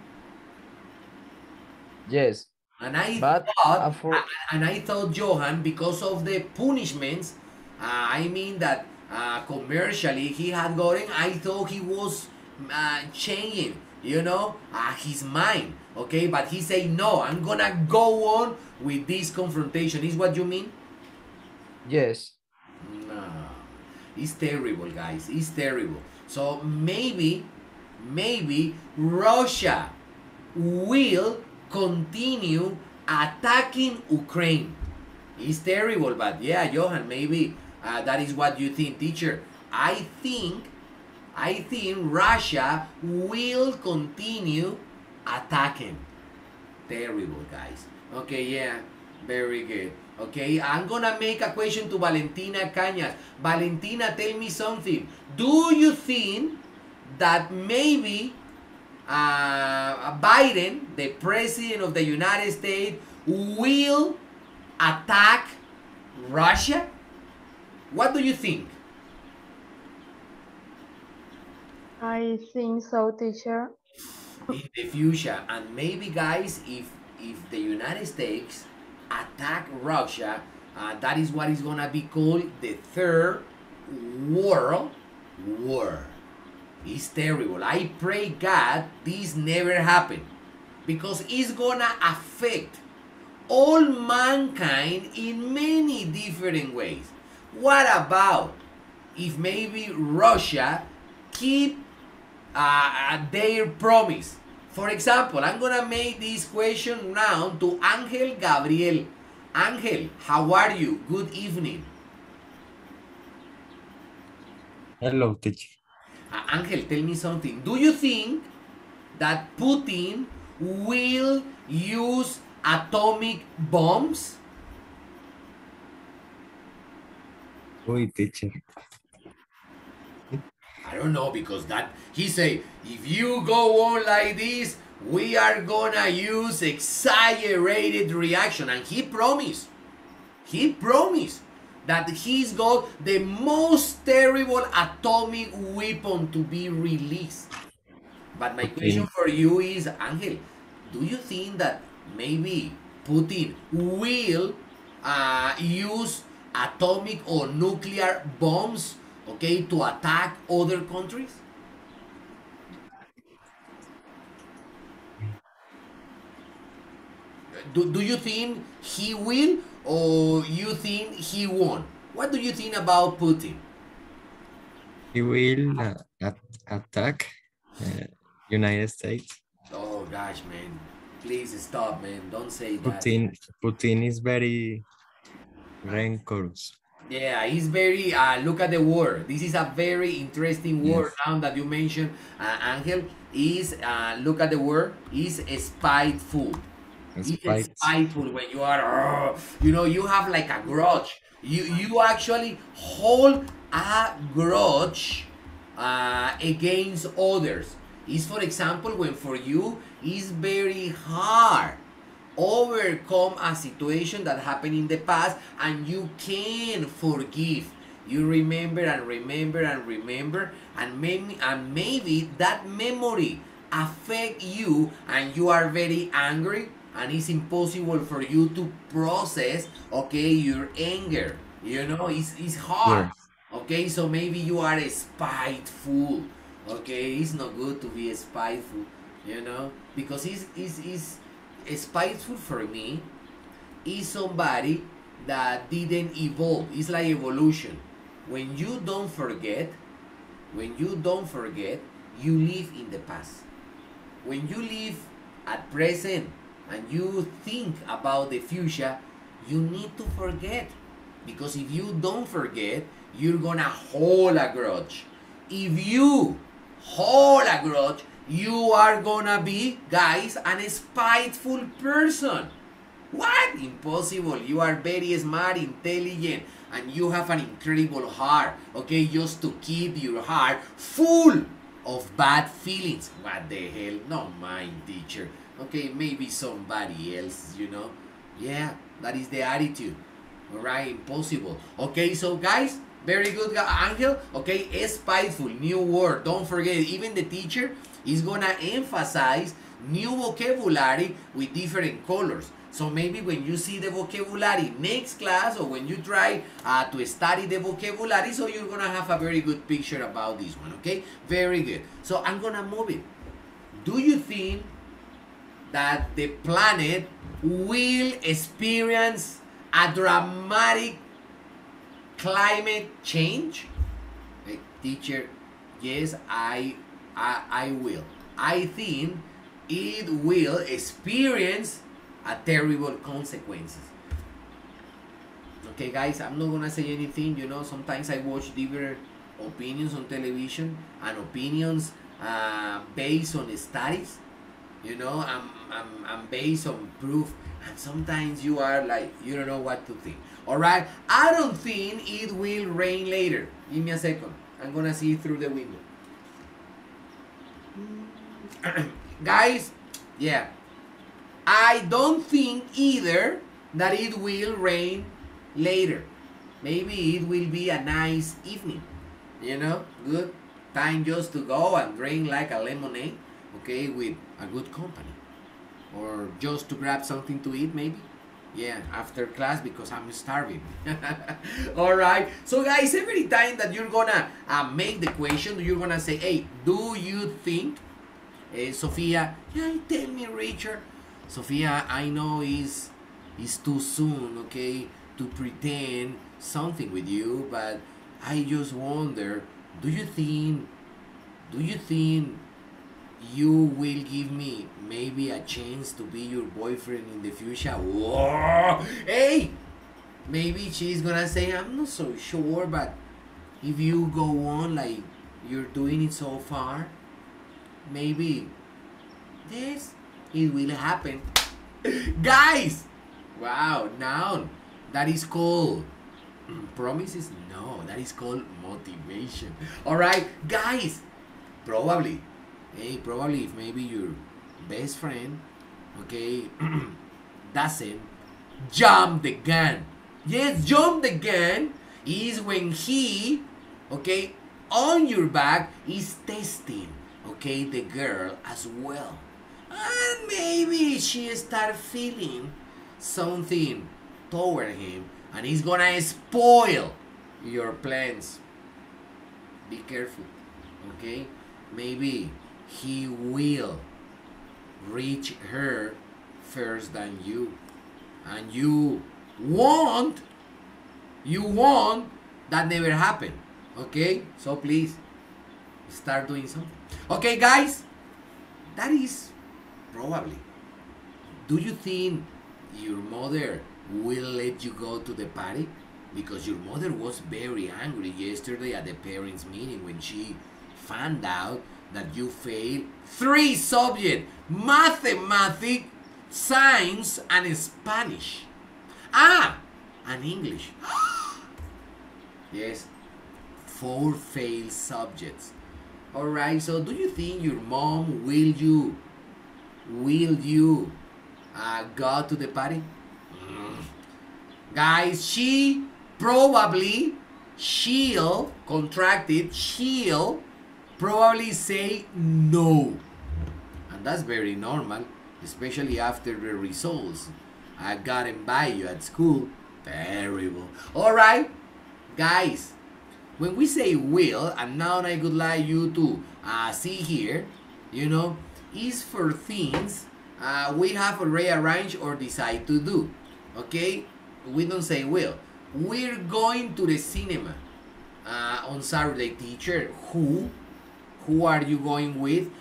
Yes, And I but thought, for and I thought, Johan, because of the punishments, I mean that commercially he had gotten, I thought he was changing, his mind. Okay, but he said, no, I'm gonna go on with this confrontation. Is what you mean? yes, No, it's terrible, guys. It's terrible. So maybe Russia will continue attacking Ukraine. It's terrible, but yeah, Johan, maybe that is what you think, teacher. I think Russia will continue attacking. Terrible, guys. Okay, yeah, very good. Okay, I'm gonna make a question to Valentina Cañas. Valentina, tell me something. Do you think that maybe Biden, the president of the United States, will attack Russia? What do you think? I think so, teacher. In the future, and maybe, guys, if the United States attack Russia, that is what is gonna be called the third world war. It's terrible. I pray God this never happen, because it's gonna affect all mankind in many different ways. What about if maybe Russia keep their promise? For example, I'm gonna make this question now to Angel Gabriel. Angel, how are you? Good evening. Hello, teacher. Angel, tell me something. Do you think that Putin will use atomic bombs? Uy, teacher. I don't know, because that he say, if you go on like this, we are gonna use exaggerated reaction, and he promised that he's got the most terrible atomic weapon to be released. But my question for you is, Angel, do you think that maybe Putin will use atomic or nuclear bombs, okay, to attack other countries? Do you think he will, or you think he won't? What do you think about Putin? He will attack United States. Oh gosh, man. Please stop, man. Don't say that. Putin is very rancorous. Yeah, he's very, look at the word. This is a very interesting word now that you mentioned, Angel. Is, look at the word, is spiteful. It's spiteful when you are, you have like a grudge. You actually hold a grudge against others. Is, for example, when for you it's very hard overcome a situation that happened in the past, and you can forgive. You remember and remember and remember, and maybe that memory affect you, and you are very angry, and it's impossible for you to process, okay, your anger. It's hard. Okay, so maybe you are spiteful. Okay, it's not good to be spiteful, because it's spiteful for me is somebody that didn't evolve. It's like evolution. When you don't forget, you live in the past. When you live at present and you think about the future, you need to forget. Because if you don't forget, you're gonna hold a grudge. If you hold a grudge, you are gonna be, guys, a spiteful person. What? Impossible. You are very smart, intelligent, and you have an incredible heart, okay? Just to keep your heart full of bad feelings. What the hell? Not mine, teacher. Okay, maybe somebody else, you know. Yeah, that is the attitude. Alright, impossible. Okay, so guys, very good, Angel. Okay, spiteful, new word. Don't forget, even the teacher is gonna emphasize new vocabulary with different colors. So maybe when you see the vocabulary next class, or when you try to study the vocabulary, so you're gonna have a very good picture about this one. Okay, very good. So I'm gonna move it. Do you think that the planet will experience a dramatic climate change? Hey, teacher, yes, I will. I think it will experience a terrible consequences. Okay, guys, I'm not gonna say anything. You know, sometimes I watch different opinions on television and opinions based on studies. You know, I'm based on proof, and sometimes you are like, you don't know what to think. All right, I don't think it will rain later. Give me a second. I'm gonna see through the window. Guys, yeah, I don't think either that it will rain later. Maybe it will be a nice evening, you know, good time just to go and drink like a lemonade, okay, with a good company, or just to grab something to eat maybe. Yeah, after class, because I'm starving. All right, so guys, every time that you're gonna make the question, you're gonna say, hey, do you think, Sophia, yeah, tell me, Richard. Sophia, I know it's too soon, okay, to pretend something with you, but I just wonder, do you think you will give me maybe a chance to be your boyfriend in the future? Whoa! Hey! Maybe she's gonna say, I'm not so sure, but if you go on like you're doing it so far, maybe, yes, it will happen. Guys! Wow, now that is called promises? No, that is called motivation. Alright, guys, probably if maybe your best friend, okay, doesn't jump the gun. Yes, jump the gun is when he, okay, on your back is testing, okay, the girl as well. And maybe she start feeling something toward him, and he's gonna spoil your plans. Be careful, okay? Maybe he will reach her first than you, and you want that never happen. Okay, so please start doing something. Okay, guys, that is probably. Do you think your mother will let you go to the party? Because your mother was very angry yesterday at the parents meeting when she found out that you failed 3 subjects: mathematics, science, and Spanish. And English. Yes, 4 failed subjects. Alright, so do you think your mom will you go to the party? Guys, she'll probably say no. And that's very normal, especially after the results I gotten by you at school. Terrible. Alright, guys, when we say will, and now I would like you to see here, you know, is for things we have already arranged or decide to do. Okay? We don't say will. We're going to the cinema on Saturday, teacher. Who are you going with?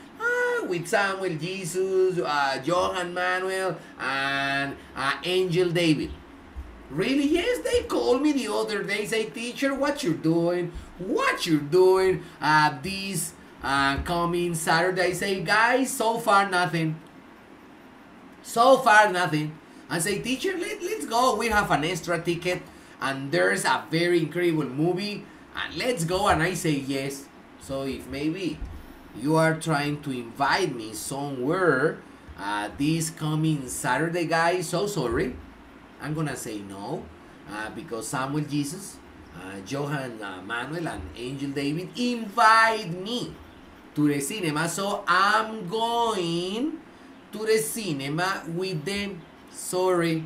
With Samuel, Jesus, Johan Manuel, and Angel David. Really? Yes, they called me the other day. Say, teacher, what you're doing? This coming Saturday? I say, guys, so far nothing. I say, teacher, let's go. We have an extra ticket, and there's a very incredible movie, and let's go. And I say yes. So if maybe You are trying to invite me somewhere this coming Saturday, guys. So sorry. I'm gonna say no because Samuel Jesus, Johan Manuel, and Angel David invite me to the cinema. So I'm going to the cinema with them. Sorry,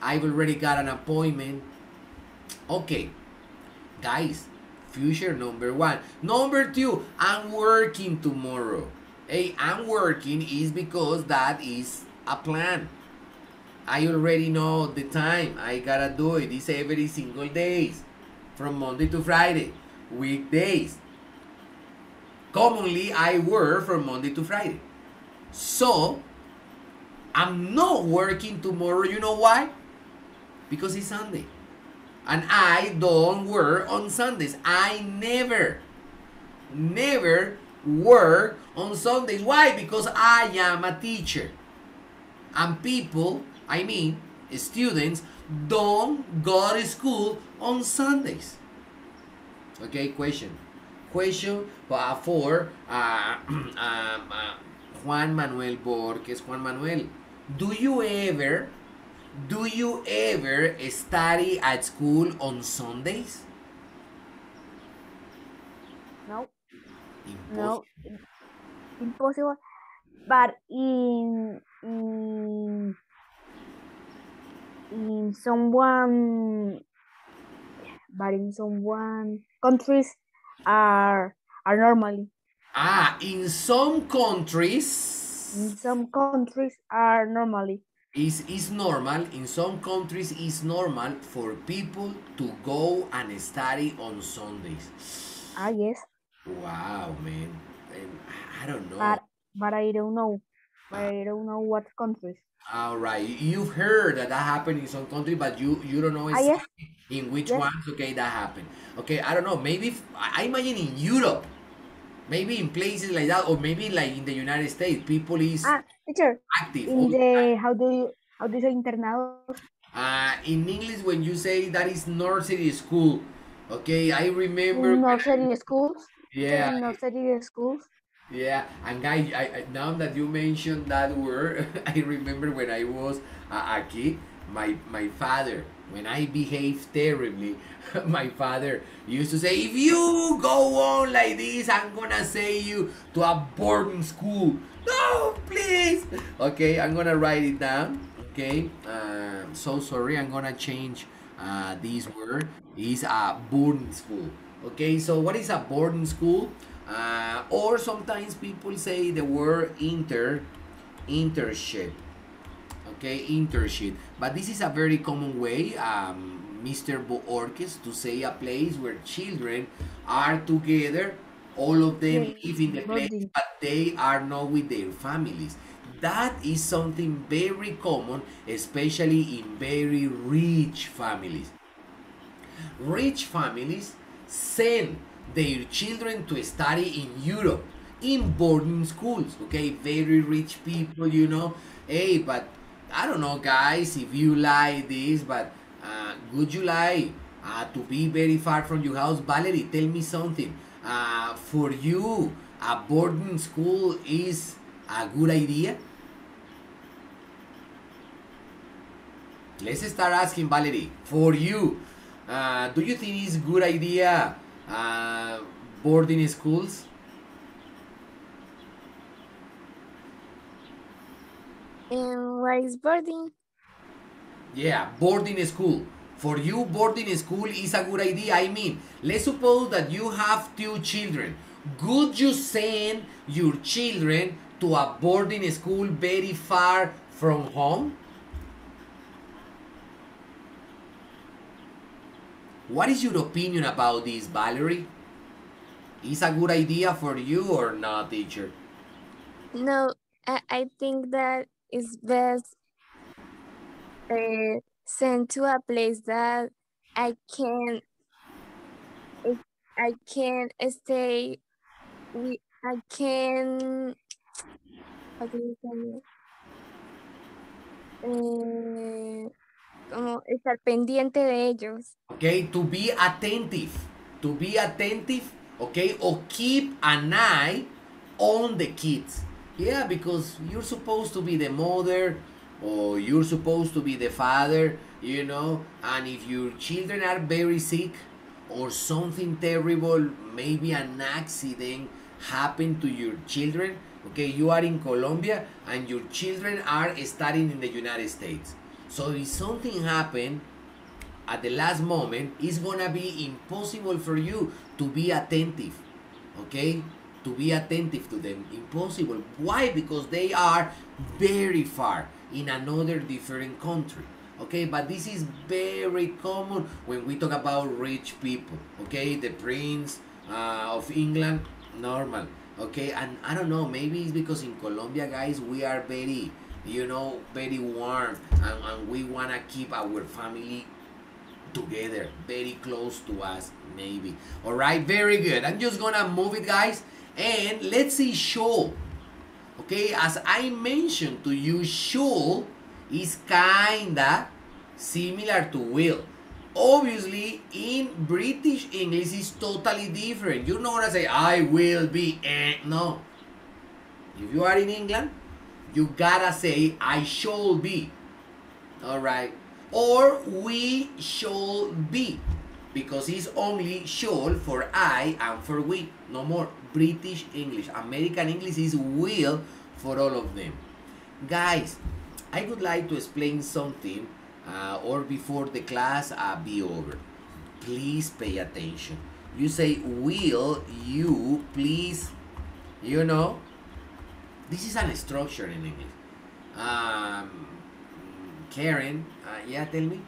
I've already got an appointment. Okay, guys, future number one. Number two, I'm working tomorrow. Hey, I'm working is because that is a plan. I already know the time. I gotta do it. It's every single days. From Monday to Friday. Weekdays. Commonly, I work from Monday to Friday. So, I'm not working tomorrow. You know why? Because it's Sunday. And I don't work on Sundays. I never work on Sundays. Why? Because I am a teacher. And people, I mean, students, don't go to school on Sundays. Okay, question. Question for Juan Manuel Borges. Juan Manuel, do you ever study at school on Sundays? No, Impossible. no, impossible. But in someone, but in someone countries are normally. In some countries In some countries are normally. is normal. In some countries is normal for people to go and study on Sundays. Yes. Wow, man. And I don't know. But I don't know. I don't know what countries. All right, you've heard that happened in some country, but you don't know Yes. exactly in which Yes. ones. Okay, that happened. Okay, I don't know. Maybe I imagine in Europe, maybe in places like that, or maybe like in the United States, people is Teacher, active. in the how do you say internados? In English, when you say that is nursery school, okay, I remember. Nursery schools. Yeah, Nursery schools. yeah, and guys, now that you mentioned that word, I remember when I was a kid, my father, when I behaved terribly, my father used to say, if you go on like this, I'm gonna send you to a boarding school. No, please. Okay, I'm gonna write it down. Okay, so sorry, I'm gonna change this word. Is a boarding school. Okay, so what is a boarding school? Or sometimes people say the word internship. Okay, internship. But this is a very common way, Mr. Boorkes, to say a place where children are together. All of them Yes, live in the place, boarding. but they are not with their families. That is something very common, especially in very rich families. Rich families send their children to study in Europe in boarding schools. Okay, very rich people, you know. Hey, but I don't know, guys, if you like this, but would you like to be very far from your house? Valerie, tell me something. For you, a boarding school is a good idea? Let's start asking Valerie. For you, do you think it's good idea boarding schools? And what is boarding? Yeah, boarding school. For you, boarding school is a good idea. I mean, let's suppose that you have two children. Would you send your children to a boarding school very far from home? What is your opinion about this, Valerie? Is a good idea for you or not, teacher? No, I think that it's best sent to a place that I can stay with, I can, how do you say it? Como estar pendiente de ellos. Okay, to be attentive, okay, or keep an eye on the kids. Yeah, because you're supposed to be the mother or you're supposed to be the father, you know, and if your children are very sick or something terrible, maybe an accident happened to your children, okay, you are in Colombia and your children are studying in the United States. So if something happened at the last moment, it's gonna be impossible for you to be attentive, okay? To be attentive to them. Impossible. Why? Because they are very far in another different country. Okay, but this is very common when we talk about rich people. Okay, the prince of England, normal. Okay, and I don't know, maybe it's because in Colombia, guys, we are very, you know, very warm and we want to keep our family together, very close to us, maybe. All right, very good. I'm just gonna move it, guys. And let's see should. Okay, as I mentioned to you, should is kinda similar to will. Obviously, in British English is totally different. You're not gonna say I will be, no. If you are in England, you gotta say I shall be. Alright. Or we shall be. Because it's only shall for I and for we. No more. British English. American English is will for all of them. Guys, I would like to explain something or before the class be over. Please pay attention. You say, will you please, you know, this is an structure in English. Karen, yeah, tell me.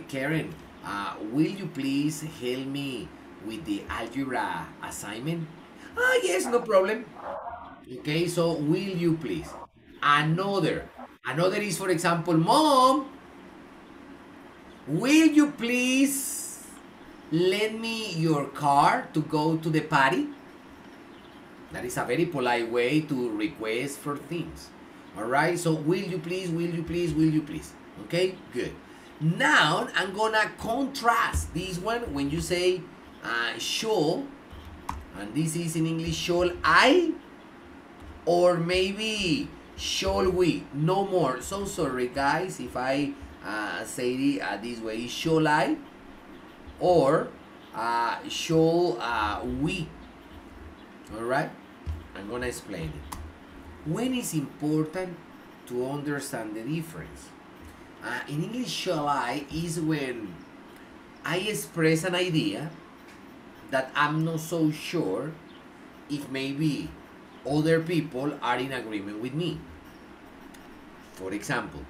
Karen, will you please help me with the algebra assignment? Yes, no problem. Okay, so will you please? Another is, for example, Mom, will you please lend me your car to go to the party? That is a very polite way to request for things. All right, so will you please, will you please, will you please? Okay, good. Now I'm gonna contrast this one when you say shall, and this is in English, shall I, or maybe shall we? No more. So sorry, guys, if I say it this way. Shall I, or shall we? All right, I'm gonna explain it. When it's important to understand the difference. In English, shall I is when I express an idea that I'm not so sure if maybe other people are in agreement with me. For example,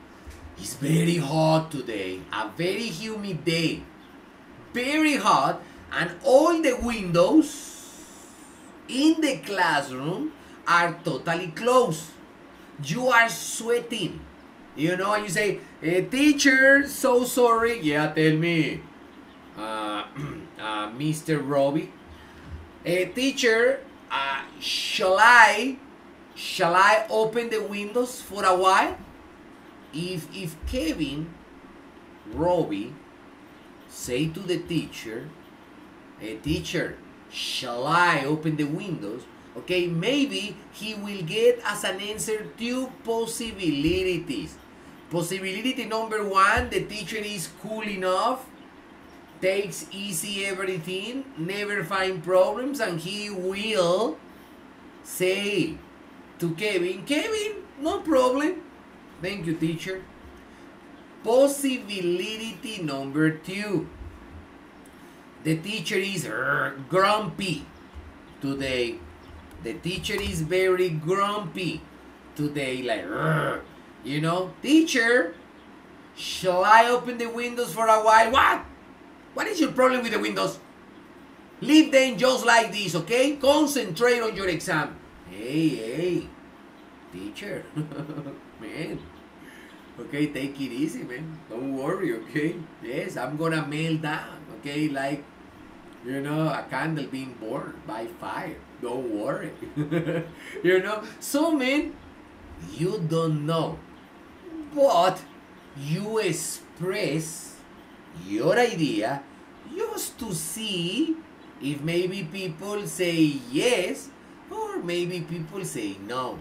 it's very hot today, a very humid day, very hot, and all the windows in the classroom are totally closed. You are sweating, you know, and you say, teacher, so sorry. Yeah, tell me, Mr. Robbie. Teacher, shall I open the windows for a while? If Kevin, Robbie, say to the teacher, teacher, shall I open the windows? Okay, maybe he will get as an answer two possibilities. Possibility number one, the teacher is cool enough, takes easy everything, never find problems, and he will say to Kevin, Kevin, no problem. Thank you, teacher. Possibility number two, the teacher is grumpy today. The teacher is very grumpy today, like, you know, teacher, shall I open the windows for a while? What? What is your problem with the windows? Leave them just like this, okay? Concentrate on your exam. Hey, teacher, man. Okay, take it easy, man. Don't worry, okay? Yes, I'm gonna melt down, okay? Like, you know, a candle being burned by fire. Don't worry. You know? So, man, you don't know. But you express your idea just to see if maybe people say yes Or maybe people say no.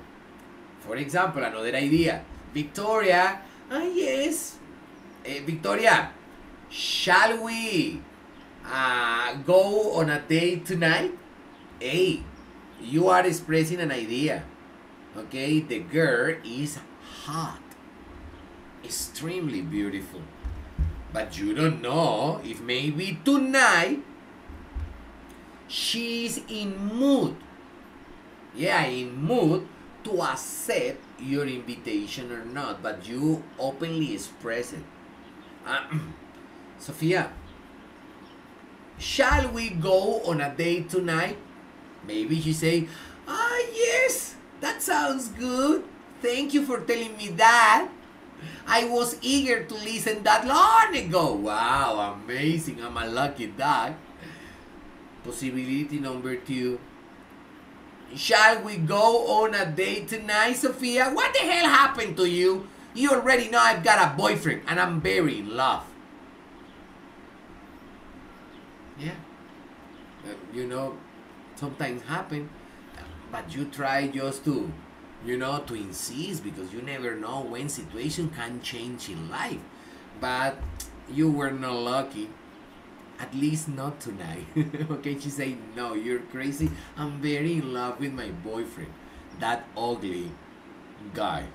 For example, another idea. Victoria, yes. Victoria, shall we go on a date tonight? Hey, you are expressing an idea. Okay, the girl is hot, extremely beautiful. But you don't know if maybe tonight she's in mood. Yeah, in mood to accept your invitation or not, but you openly express it. Sophia, shall we go on a date tonight? Maybe she say, yes, that sounds good. Thank you for telling me that. I was eager to listen that long ago. Wow, amazing. I'm a lucky dog. Possibility number 2. Shall we go on a date tonight, Sophia? What the hell happened to you? You already know I've got a boyfriend and I'm very in love. Yeah. You know, sometimes happen, but you try just to, to insist, because you never know when situation can change in life. But you were not lucky. At least not tonight. Okay, she said, no, you're crazy. I'm very in love with my boyfriend. That ugly guy.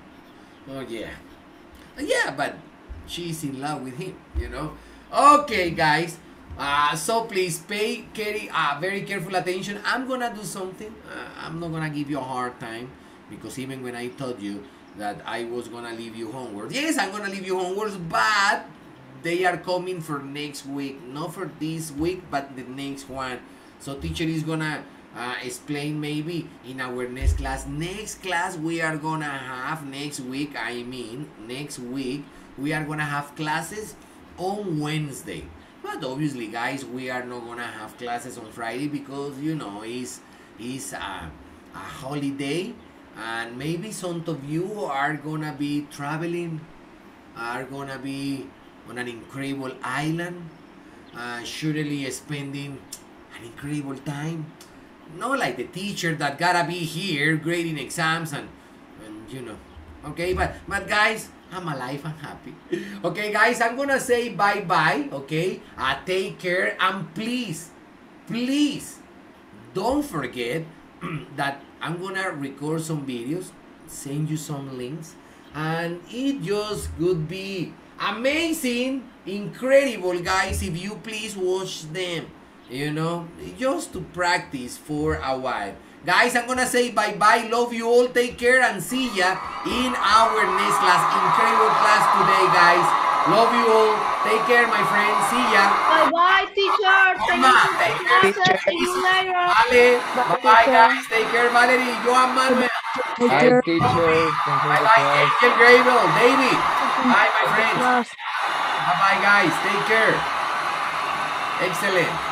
Oh, yeah. Yeah, but she's in love with him, Okay, guys. So please pay very careful attention. I'm gonna do something. I'm not gonna give you a hard time, because even when I told you that I was gonna leave you homework, yes, I'm gonna leave you homework, but they are coming for next week, not for this week, but the next one. So teacher is gonna explain maybe in our next class. Next class we are gonna have next week we are gonna have classes on Wednesday. But obviously, guys, we are not gonna have classes on Friday because it's a holiday, and maybe some of you are gonna be traveling, are gonna be on an incredible island, surely spending an incredible time. Not like the teacher that gotta be here grading exams and okay, but guys, I'm alive and happy. Okay, guys, I'm gonna say bye-bye, okay? Take care, and please, don't forget that I'm gonna record some videos, send you some links, and it just would be amazing, incredible, guys, if you please watch them, just to practice for a while. Guys, I'm gonna say bye-bye. Love you all. Take care and see ya in our next class. Incredible class today, guys. Love you all. Take care, my friends. See ya. Bye-bye, teacher. Take care. See you later. Vale. Bye-bye, guys. Take care, Valerie. Joan Manuel. Bye, teacher. Bye-bye, Angel Gravel. David. Bye, my friends. Bye-bye, guys. Take care. Excellent.